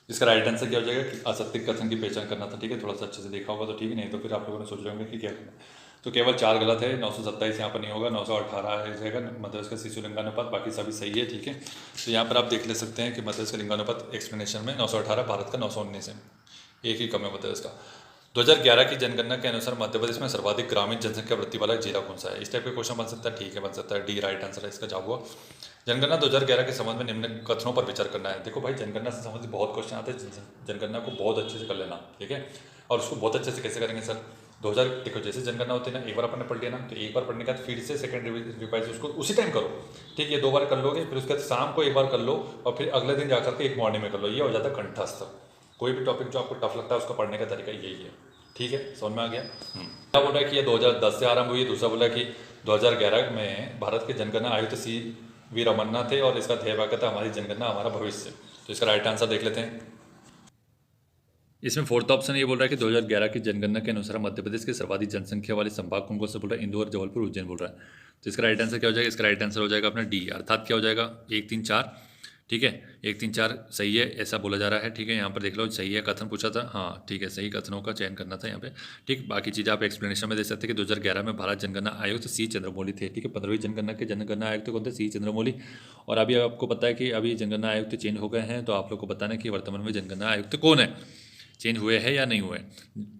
इसका राइट आंसर क्या हो जाएगा कि असत्य कथन की पहचान करना था, ठीक है। थोड़ा सा अच्छे से देखा होगा तो ठीक है, नहीं तो फिर आप लोगों ने सोच रहे होंगे कि क्या करना। तो केवल 4 गलत है, 927 यहाँ पर नहीं होगा, 918 आ जाएगा मध्य प्रदेश का शिशु लिंगानुपात, बाकी सभी सही है, ठीक है। तो यहाँ पर आप देख ले सकते हैं कि मध्य प्रदेश का लिंगानुपात एक्सप्लेनेशन में 918, भारत का 919 है, एक ही कम है मध्य प्रदेश का। 2011 की जनगणना के अनुसार मध्य प्रदेश में सर्वाधिक ग्रामीण जनसंख्या वृद्धि वाला जिला कौन सा है। इस टाइप का क्वेश्चन बन सकता है, ठीक है, बन सकता है। डी राइट आंसर है इसका जवाब हुआ। जनगणना 2011 के संबंध में निम्न कथनों पर विचार करना है। देखो भाई, जनगणना से संबंधित बहुत क्वेश्चन आते हैं, जनगणना को बहुत अच्छे से कर लेना, ठीक है। और उसको बहुत अच्छे से कैसे करेंगे सर, 2000 देखो जैसे जनगणना होती है ना, एक बार अपने पढ़ लिया ना, तो एक बार पढ़ने के बाद फिर से सेकंड रिवाइज उसको उसी टाइम करो, ठीक है। 2 बार कर लोगे, फिर उसके बाद शाम को एक बार कर लो और फिर अगले दिन जाकर के एक मॉर्निंग में कर लो, ये हो जाता है कंठस्थ। कोई भी टॉपिक जो आपको टफ लगता है उसका पढ़ने का तरीका यही है, ठीक है, समझ में आ गया। क्या बोल रहा है कि ये 2010 से आरंभ हुई, दूसरा बोला कि 2011 में भारत के जनगणना आयुक्त वी रमन्ना थे और इसका ध्येय वाक्य था हमारी जनगणना हमारा भविष्य। तो इसका राइट आंसर देख लेते हैं। इसमें फोर्थ ऑप्शन ये बोल रहा है कि 2011 की जनगणना के अनुसार मध्य प्रदेश के सर्वाधिक जनसंख्या वाले संभाग कौन से बोल रहा है, इंदौर, जबलपुर, उज्जैन बोल रहा है। तो इसका राइट आंसर क्या हो जाएगा, इसका राइट आंसर हो जाएगा अपना डी, अर्थात क्या हो जाएगा 1, 3, 4, ठीक है। 1, 3, 4 सही है, ऐसा बोला जा रहा है, ठीक है। यहाँ पर देख लो सही है, कथन पूछा था, हाँ ठीक है, सही कथनों का चयन करना था यहाँ पे, ठीक। बाकी चीज़ें आप एक्सप्लेनेशन में दे सकते हैं कि 2011 में भारत जनगणना आयुक्त सी चंद्रमौली थे, ठीक है। 15वीं जनगणना के जनगणना आयुक्त कौन थे, सी चंद्रमौली। और अभी आपको पता है कि अभी जनगणना आयुक्त चेंज हो गए हैं, तो आप लोग को बताना है कि वर्तमान में जनगणना आयुक्त कौन है, चेंज हुए हैं या नहीं हुए।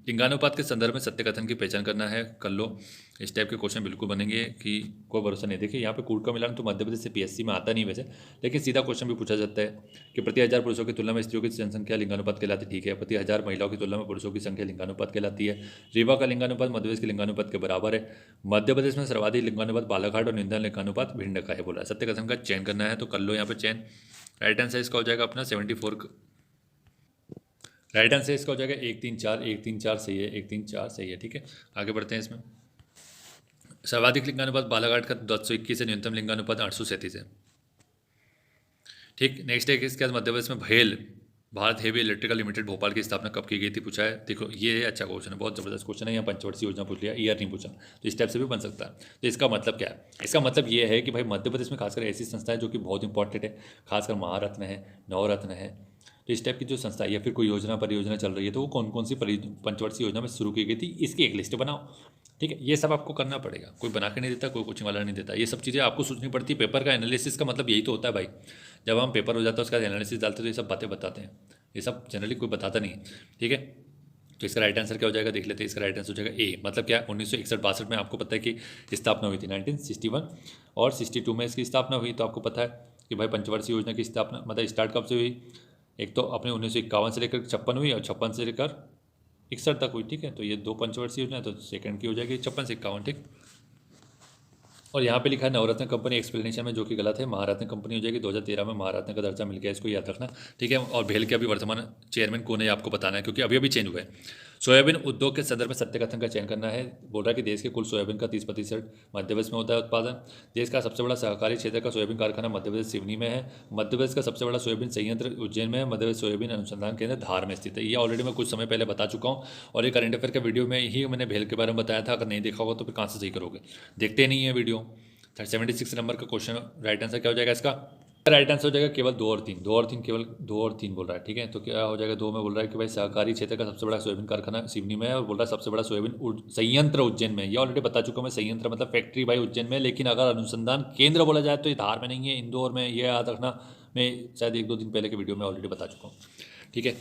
लिंगानुपात के संदर्भ में सत्य कथन की पहचान करना है, कर लो। इस टाइप के क्वेश्चन बिल्कुल बनेंगे कि कोई भरोसा नहीं। देखिए यहाँ पे कूट का मिलान तो मध्य प्रदेश से पीएससी में आता नहीं वैसे, लेकिन सीधा क्वेश्चन भी पूछा जाता है कि प्रति 1000 पुरुषों की तुलना में स्त्रियों की जनसंख्या लिंगानुपात कहलाती है, ठीक है। प्रति 1000 महिलाओं की तुलना में पुरुषों की संख्या लिंगानुपात कहलाती है। रीवा का लिंगानुपात मध्य प्रदेश के लिंगानुपात के बराबर है। मध्य प्रदेश में सर्वाधिक लिंगानुपात बालाघाट और निंदा लिंगानुपात भिंड का है बोला है। सत्य कथन का चयन करना है, तो कर लो यहाँ पे चयन। राइट आंसर इसका हो जाएगा अपना 74। राइट आंसर इसका हो जाएगा 1, 3, 4, 1, 3, 4 सही है, 1, 3, 4 सही है, ठीक है। आगे बढ़ते हैं। इसमें सर्वाधिक लिंगानुपात बालाघाट का 1021 है, न्यूनतम लिंगानुपात 837 है, ठीक। नेक्स्ट है कि इसके बाद मध्य प्रदेश में भेल Bharat heavy electrical limited Bhopal की स्थापना कब की गई थी पूछा है। देखो ये अच्छा क्वेश्चन है, बहुत ज़बरदस्त क्वेश्चन है। यहाँ पंचवर्षीय योजना पूछ लिया, ईयर नहीं पूछा, तो इस टाइप से भी बन सकता है। तो इसका मतलब क्या है, इसका मतलब ये है कि भाई मध्य प्रदेश में खासकर ऐसी संस्था है जो कि बहुत इंपॉर्टेंट है, खासकर महारत्न है, नवरत्न है। तो इस टाइप की जो संस्था या फिर कोई योजना परियोजना चल रही है, तो वो कौन कौन सी पंचवर्षीय योजना में शुरू की गई थी, इसकी एक लिस्ट बनाओ, ठीक है। ये सब आपको करना पड़ेगा, कोई बना के नहीं देता, कोई कोचिंग वाला नहीं देता। ये सब चीज़ें आपको सोचनी पड़ती है। पेपर का एनालिसिस का मतलब यही तो होता है भाई, जब हम पेपर हो जाता है उसका एनालिसिस डालते हैं तो ये सब बातें बताते हैं, ये सब जनरली कोई बताता नहीं है, ठीक है। तो इसका राइट आंसर क्या हो जाएगा, देख लेते हैं। इसका राइट आंसर हो जाएगा ए। मतलब क्या, 1961-62 में आपको पता है कि स्थापना हुई थी, 1961 और 62 में इसकी स्थापना हुई। तो आपको पता है कि भाई पंचवर्षीय योजना की स्थापना मतलब स्टार्ट कब से हुई, एक तो अपने 1951 से लेकर 56 हुई और 56 से लेकर 61 तक हुई, ठीक है। तो ये 2 पंचवर्षीय योजना है, तो सेकंड की हो जाएगी 56 से 51, ठीक। और यहाँ पे लिखा है नवरत्न कंपनी एक्सप्लेनेशन में, जो कि गलत है, महारत्न कंपनी हो जाएगी। 2013 में महारत्न का दर्जा मिल गया, इसको याद रखना, ठीक है। और भेल के अभी वर्तमान चेयरमैन कौन है आपको बताना है, क्योंकि अभी अभी चेंज हुआ है। सोयाबीन उद्योग के संदर्भ में सत्य कथन का चयन करना है। बोल रहा है कि देश के कुल सोयाबीन का 30% मध्य प्रदेश में होता है उत्पादन। देश का सबसे बड़ा सहकारी क्षेत्र का सोयाबीन कारखाना मध्य प्रदेश सिवनी में है। मध्य प्रदेश का सबसे बड़ा सोयाबीन संयंत्र उज्जैन में है। मध्य प्रदेश सोयाबीन अनुसंधान केंद्र धार में स्थित है। ये ऑलरेडी मैं कुछ समय पहले बता चुका हूँ, और ये करंट अफेयर के वीडियो में ही मैंने भेल के बारे में बताया था। अगर नहीं देखा होगा तो फिर कहाँ से सही करोगे, देखते नहीं है वीडियो। 76 नंबर का क्वेश्चन, राइट आंसर क्या हो जाएगा इसका, राइट आंसर हो जाएगा केवल 2 और 3, 2 और 3, केवल 2 और 3 बोल रहा है, ठीक है। तो क्या हो जाएगा, 2 में बोल रहा है कि भाई सहकारी क्षेत्र का सबसे बड़ा सोयाबीन कारखाना सिवनी में है, और बोल रहा है सबसे बड़ा सोयाबीन संयंत्र उज्जैन में। ये ऑलरेडी बता चुका हूँ मैं, संयंत्र मतलब फैक्ट्री भाई उज्जैन में। लेकिन अगर अनुसंधान केंद्र बोला जाए तो ये धार में नहीं है, इंदौर में। ये याद रखना, मैं शायद 1-2 दिन पहले के वीडियो में ऑलरेडी बता चुका हूँ, ठीक है।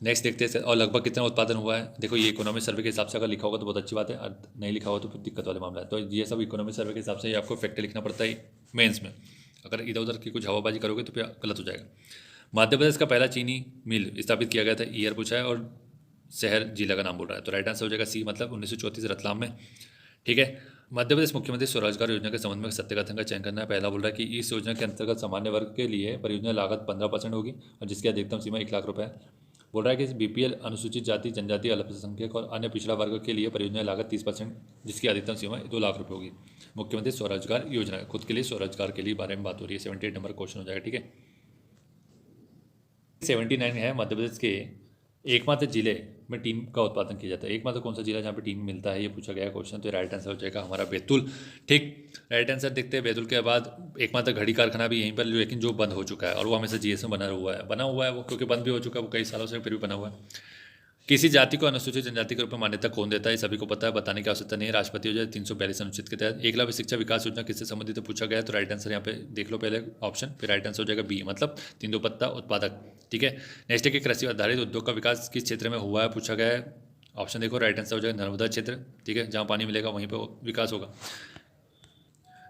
नेक्स्ट देखते हैं, और लगभग कितना उत्पादन हुआ है। देखो ये इकोनॉमिक सर्वे के हिसाब से अगर लिखा होगा तो बहुत अच्छी बात है, और नहीं लिखा होगा तो फिर दिक्कत वाले मामला है। तो ये सब इकोनॉमिक सर्वे के हिसाब से आपको फैक्टर लिखना पड़ता है मेंस में। अगर इधर उधर की कुछ हवाबाजी करोगे तो फिर गलत हो जाएगा। मध्य प्रदेश का पहला चीनी मिल स्थापित किया गया था, ईयर पूछा है, और शहर जिला का नाम बोल रहा है। तो राइट आंसर हो जाएगा सी, मतलब 1934 रतलाम में, ठीक है। मध्य प्रदेश मुख्यमंत्री स्वरोजगार योजना के संबंध में सत्य कथन का चयन करना है। पहला बोल रहा है कि इस योजना के अंतर्गत सामान्य वर्ग के लिए परियोजना लागत 15% होगी, और जिसकी अधिकतम सीमा 1 लाख रुपये है। बोल रहा है कि बीपीएल, अनुसूचित जाति जनजाति, अल्पसंख्यक और अन्य पिछड़ा वर्ग के लिए परियोजना लागत 30%, जिसकी अधिकतम सीमा 2 लाख रुपये होगी। मुख्यमंत्री स्वरोजगार योजना, खुद के लिए स्वरोजगार के लिए बारे में बात हो रही है। 78 नंबर क्वेश्चन हो जाएगा, ठीक है। 79 है, मध्य प्रदेश के एकमात्र जिले में टीन का उत्पादन किया जाता है। एकमात्र कौन सा जिला जहाँ पे टीन मिलता है, ये पूछा गया क्वेश्चन। तो राइट आंसर हो जाएगा हमारा बैतूल, ठीक। राइट आंसर देखते हैं। बैतूल के बाद एकमात्र घड़ी कारखाना भी यहीं पर, लेकिन जो बंद हो चुका है, और वो हमेशा जीएस में बना हुआ है वो, क्योंकि बंद भी हो चुका है वो कई सालों से, फिर भी बना हुआ है। किसी जाति को अनुसूचित जनजाति के रूप में मान्यता कौन देता है, सभी को पता है, बताने की आवश्यकता नहीं है। राष्ट्रपति हो जाए 342 अनुच्छेद के तहत। एकलव्य शिक्षा विकास योजना किससे संबंधित है पूछा गया है। तो राइट आंसर यहाँ पे देख लो पहले ऑप्शन, फिर राइट आंसर हो जाएगा बी, मतलब तेंदुपत्ता उत्पादक, ठीक है। नेक्स्ट है कि कृषि आधारित उद्योग का विकास किस क्षेत्र में हुआ है पूछा गया है। ऑप्शन देखो, राइट आंसर हो जाएगा नर्मदा क्षेत्र, ठीक है। जहाँ पानी मिलेगा वहीं पर विकास होगा।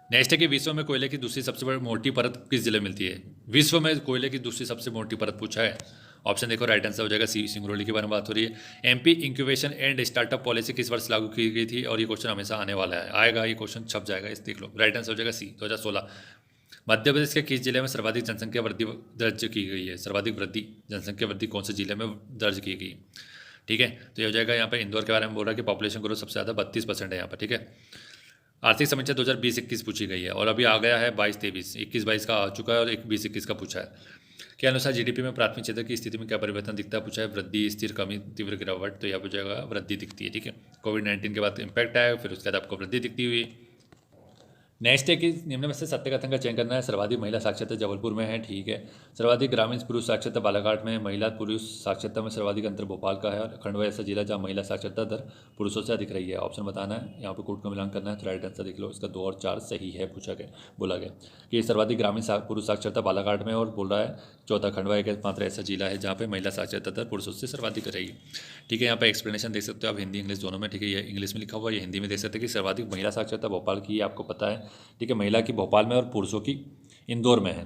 नेक्स्ट है कि विश्व में कोयले की दूसरी सबसे बड़ी मोटी परत किस जिले में मिलती है। विश्व में कोयले की दूसरी सबसे मोटी परत पूछा है। ऑप्शन देखो, राइट आंसर हो जाएगा सी, सिंगरौली के बारे में बात हो रही है। MP incubation and startup policy किस वर्ष लागू की गई थी, और ये क्वेश्चन हमेशा आने वाला है, आएगा, ये क्वेश्चन छप जाएगा, इस देख लो। राइट आंसर हो जाएगा सी, 2016। मध्य प्रदेश के किस जिले में सर्वाधिक जनसंख्या वृद्धि दर्ज की गई है। सर्वाधिक वृद्धि, जनसंख्या वृद्धि कौन से जिले में दर्ज की गई, ठीक है। तो ये हो जाएगा यहाँ पे इंदौर के बारे में बोल रहा है कि पॉपुलेशन ग्रोथ सबसे ज़्यादा 32% है यहाँ पर, ठीक है। आर्थिक समीक्षा 2020-21 पूछी गई है, और अभी आ गया है 22-23, 21-22 का आ चुका है, और 20-21 का पूछा है। के अनुसार जीडीपी में प्राथमिक क्षेत्र की स्थिति में क्या परिवर्तन दिखता है पूछा है। वृद्धि, स्थिर, कमी, तीव्र गिरावट। तो यहाँ पर जाएगा वृद्धि दिखती है, ठीक है। कोविड-19 के बाद इम्पैक्ट आया, फिर उसके बाद आपको वृद्धि दिखती हुई। नेक्स्ट है कि निम्न में से सत्य कथन का चयन करना है। सर्वाधिक महिला साक्षरता जबलपुर में है, ठीक है। सर्वाधिक ग्रामीण पुरुष साक्षरता बालाघाट में है। महिला पुरुष साक्षरता में सर्वाधिक अंतर भोपाल का है, और खंडवा ऐसा जिला जहाँ महिला साक्षरता दर पुरुषों से अधिक रही है। ऑप्शन बताना है, यहाँ पे कोड का मिलान करना है। तो राइट आंसर देख लो, इसका 2 और 4 सही है, पूछा गया, बोला गया कि सर्वाधिक ग्रामीण पुरुष साक्षरता बालाघाट में, और बोल रहा है चौथा खंडवा एक मात्र ऐसा जिला है जहाँ पे महिला साक्षरता दर पुरुषों से सर्वाधिक रही है, ठीक है। यहाँ पे एक्सप्लेनेशन देख सकते हो आप, हिंदी इंग्लिश दोनों में, ठीक है। ये इंग्लिश में लिखा हुआ है, ये हिंदी में देख सकते हैं कि सर्वाधिक महिला साक्षरता भोपाल की, आपको पता है, ठीक है। महिला की भोपाल में और पुरुषों की इंदौर में है,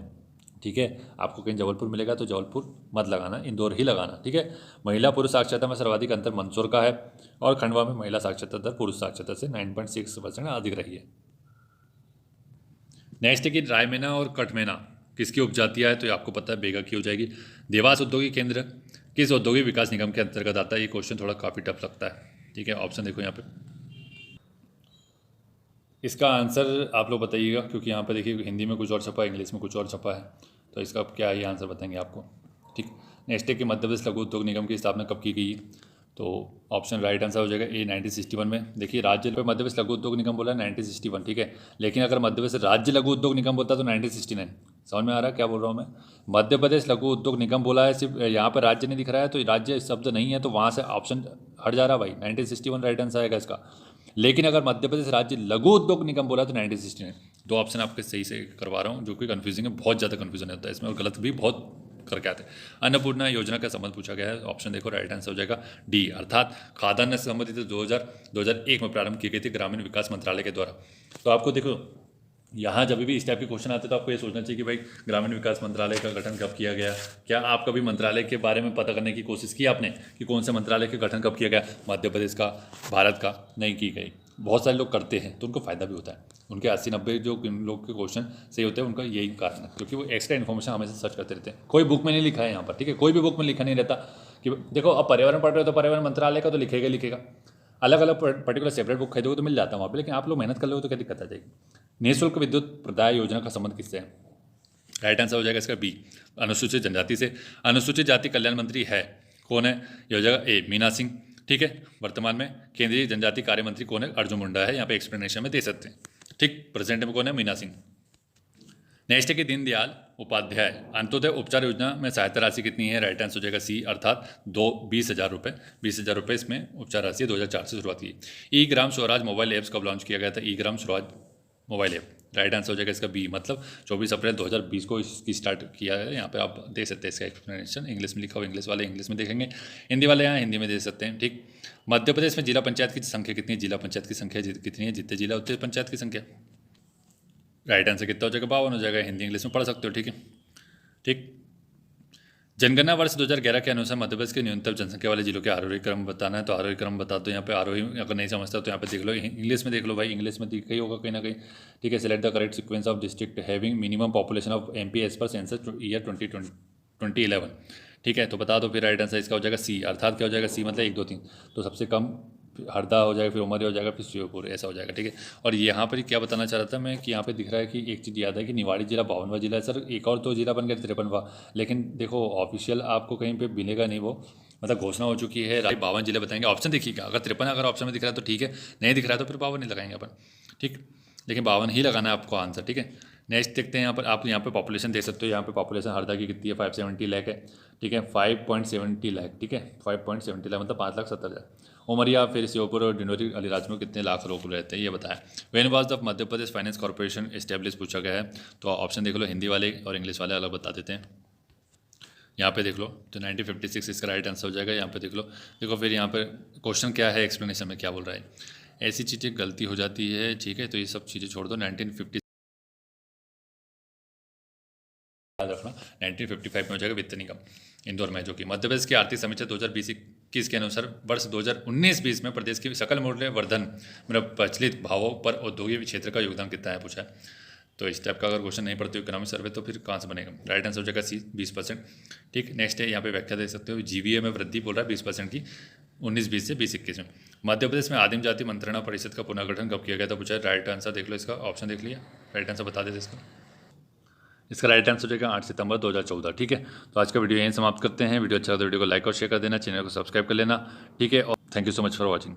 ठीक है। आपको कहीं जबलपुर मिलेगा तो जबलपुर मत लगाना, इंदौर ही लगाना, ठीक है। महिला पुरुष साक्षरता में सर्वाधिक अंतर मंदसौर का है, और खंडवा में महिला साक्षरता दर पुरुष साक्षरता से 9.6% अधिक रही है। नेक्स्ट है कि रायमेना और कटमेना किसकी उपजातियाँ है। तो ये आपको पता है, बेगा की हो जाएगी। देवास औद्योगिक केंद्र किस औद्योगिक विकास निगम के अंतर्गत आता है। ये क्वेश्चन थोड़ा काफ़ी टफ लगता है, ठीक है। ऑप्शन देखो यहाँ पे, इसका आंसर आप लोग बताइएगा, क्योंकि यहाँ पे देखिए हिंदी में कुछ और छपा है, इंग्लिश में कुछ और छपा है, तो इसका क्या ये आंसर बताएंगे आपको, ठीक। नेक्स्ट है कि मध्य प्रदेश लघु उद्योग निगम की स्थापना कब की गई। तो ऑप्शन राइट आंसर हो जाएगा ए, 1961 में। देखिए राज्य पे मध्य प्रदेश लघु उद्योग निगम बोला है 1961, ठीक है। लेकिन अगर मध्य प्रदेश राज्य लघु उद्योग निगम बोलता तो 1969। समझ में आ रहा है क्या बोल रहा हूँ मैं। मध्य प्रदेश लघु उद्योग निगम बोला है, सिर्फ यहाँ पर राज्य नहीं दिख रहा है, तो राज्य शब्द नहीं है, तो वहाँ से ऑप्शन हट जा रहा भाई। 1961 राइट आंसर आएगा इसका। लेकिन अगर मध्य प्रदेश राज्य लघु उद्योग निगम बोला तो 1969। 2 ऑप्शन आपके सही से करवा रहा हूँ, जो कि कन्फ्यूजिंग है, बहुत ज़्यादा कन्फ्यूजन होता है इसमें, और गलत भी बहुत करके आते हैं। अन्नपूर्णा योजना का संबंध पूछा गया है, ऑप्शन देखो राइट आंसर हो जाएगा डी, अर्थात खाद्यान्न से संबंधित 2001 में प्रारंभ की गई थी ग्रामीण विकास मंत्रालय के द्वारा। तो आपको देखो यहाँ जब भी इस टाइप के क्वेश्चन आते हैं तो आपको ये सोचना चाहिए कि भाई ग्रामीण विकास मंत्रालय का गठन कब किया गया। क्या आप कभी मंत्रालय के बारे में पता करने की कोशिश की आपने कि कौन से मंत्रालय के गठन कब किया गया? मध्य प्रदेश का, भारत का नहीं की गई। बहुत सारे लोग करते हैं तो उनको फ़ायदा भी होता है, उनके 80-90 जो लोग के क्वेश्चन सही होते हैं उनका यही कारण है, क्योंकि वो एक्स्ट्रा इन्फॉर्मेशन हमेशा सर्च करते रहते हैं। कोई बुक में नहीं लिखा है यहाँ पर, ठीक है, कोई भी बुक में लिखा नहीं रहता कि देखो अब पर्यावरण पढ़ रहे हो तो पर्यावरण मंत्रालय का तो लिखेगा, अलग अलग पर्टिकुलर सेपरेट बुक खरीदोगे तो मिल जाता है वहाँ पर, लेकिन आप लोग मेहनत कर लो तो क्या दिक्कत आ जाएगी। निःशुल्क विद्युत प्रदाय योजना का संबंध किससे है? राइट आंसर हो जाएगा इसका बी, अनुसूचित जनजाति से। अनुसूचित जाति कल्याण मंत्री है कौन है? ये हो जाएगा ए, मीना सिंह, ठीक है। वर्तमान में केंद्रीय जनजाति कार्य मंत्री कौन है? अर्जुन मुंडा है, यहाँ पे एक्सप्लेनेशन में दे सकते हैं, ठीक। प्रेजेंट में कौन है? मीना सिंह। नेक्स्ट है कि दीनदयाल उपाध्याय अंत्योदय उपचार योजना में सहायता राशि कितनी है? राइट आंसर हो जाएगा सी, अर्थात 20,000 रुपये। 20,000 रुपये इसमें उपचार राशि 2004 से शुरुआत की। E Gram Swaraj mobile apps कब लॉन्च किया गया था? E Gram Swaraj mobile app, right answer हो जाएगा इसका बी, मतलब 24 अप्रैल 2020 को इसकी स्टार्ट किया है। यहाँ पे आप दे सकते हैं इसका एक्सप्लेनेशन, इंग्लिश में लिखा हुआ, इंग्लिश वाले इंग्लिश में देखेंगे, हिंदी वाले यहाँ हिंदी में दे सकते हैं, ठीक। मध्य प्रदेश में जिला पंचायत की संख्या कितनी है? जिला पंचायत की संख्या कितनी है? जितने जिला उतने पंचायत की संख्या। राइट आंसर कितना हो जाएगा? 52 हो जाएगा। हिंदी इंग्लिश में पढ़ सकते हो, ठीक है, ठीक। जनगणना वर्ष 2011 के अनुसार मध्य प्रदेश के न्यूनतम जनसंख्या वाले जिलों के आरोही क्रम बताना है, तो आरोही क्रम बता दो। यहाँ पे आरोही अगर नहीं समझता तो यहाँ पे देख लो, इंग्लिश में देख लो भाई, इंग्लिश में दिख ही होगा कहीं ना कहीं, ठीक है। Select the correct sequence of district having minimum population of MP as per census year 2011, ठीक है। तो बता दो फिर। राइट आंसर इसका हो जाएगा सी, अर्थात क्या हो जाएगा? सी मतलब 1, 2, 3, तो सबसे कम हरदा हो जाएगा, फिर उमरिया हो जाएगा, फिर श्योपुर, ऐसा हो जाएगा, ठीक है। और यहाँ पर क्या बताना चाह रहा था मैं कि यहाँ पे दिख रहा है कि एक चीज़ याद है कि निवाड़ी जिला 52वां जिला है सर, एक और तो जिला बन गया 53वां, लेकिन देखो ऑफिशियल आपको कहीं पे मिलेगा नहीं, वो मतलब घोषणा हो चुकी है, 52 जिले बताएंगे। ऑप्शन देखिएगा, अगर 53 अगर ऑप्शन में दिख रहा है तो ठीक है, नहीं दिख रहा है तो फिर 52 नहीं लगाएंगे अपन, ठीक, लेकिन 52 ही लगाना है आपको आंसर, ठीक है। नेक्स्ट देखते हैं यहाँ पर, आप यहाँ पे पॉपुलेशन देख सकते हो। यहाँ पे पॉपुलेशन हरदा की कितनी है? 570 लाख है, ठीक है, 5.70 लाख, ठीक है, 5.70 लाख मतलब 5,70,000। उमरिया, फिर श्योपुर और डिंडोरी अलीराज में कितने लाख लोग रहते हैं ये बताया। When was the Madhya Pradesh finance corporation establish पूछा गया है, तो ऑप्शन देख लो, हिंदी वाले और इंग्लिश वाले अलग बता देते हैं। यहाँ पे देख लो तो 1956 इसका राइट आंसर हो जाएगा। यहाँ पे देख लो, देखो फिर यहाँ पर क्वेश्चन क्या है, एक्सप्लेनेशन में क्या बोल रहा है, ऐसी चीज़ें गलती हो जाती है, ठीक है, तो ये सब चीज़ें छोड़ दो। 1950 याद रखना, 1955 में हो जाएगा वित्त निगम इंदौर में, जो कि मध्य प्रदेश की आर्थिक समीक्षा 2020-21 के अनुसार वर्ष 2019-20 में प्रदेश की सकल मूल्य वर्धन मतलब प्रचलित भावों पर औद्योगिक क्षेत्र का योगदान कितना है पूछा है। तो इस टाइप का अगर क्वेश्चन नहीं पढ़ते हो इकोनॉमिक सर्वे तो फिर कहाँ से बनेगा? राइट आंसर हो जाएगा सी, 20%, ठीक। नेक्स्ट है, यहाँ पे व्याख्या दे सकते हो, जीवीए में वृद्धि बोल रहा है 20% की 19-20 से 20-21 में। मध्य प्रदेश में आदिम जाति मंत्रणा परिषद का पुनर्गठन कब किया गया था पूछा है। राइट आंसर देख लो, इसका ऑप्शन देख लिया, राइट आंसर बता देते इसका राइट आंसर हो जाएगा 8 सितंबर 2014, ठीक है। तो आज का वीडियो यहीं समाप्त करते हैं। वीडियो अच्छा लगा तो वीडियो को लाइक और शेयर कर देना, चैनल को सब्सक्राइब कर लेना, ठीक है। और thank you so much for watching.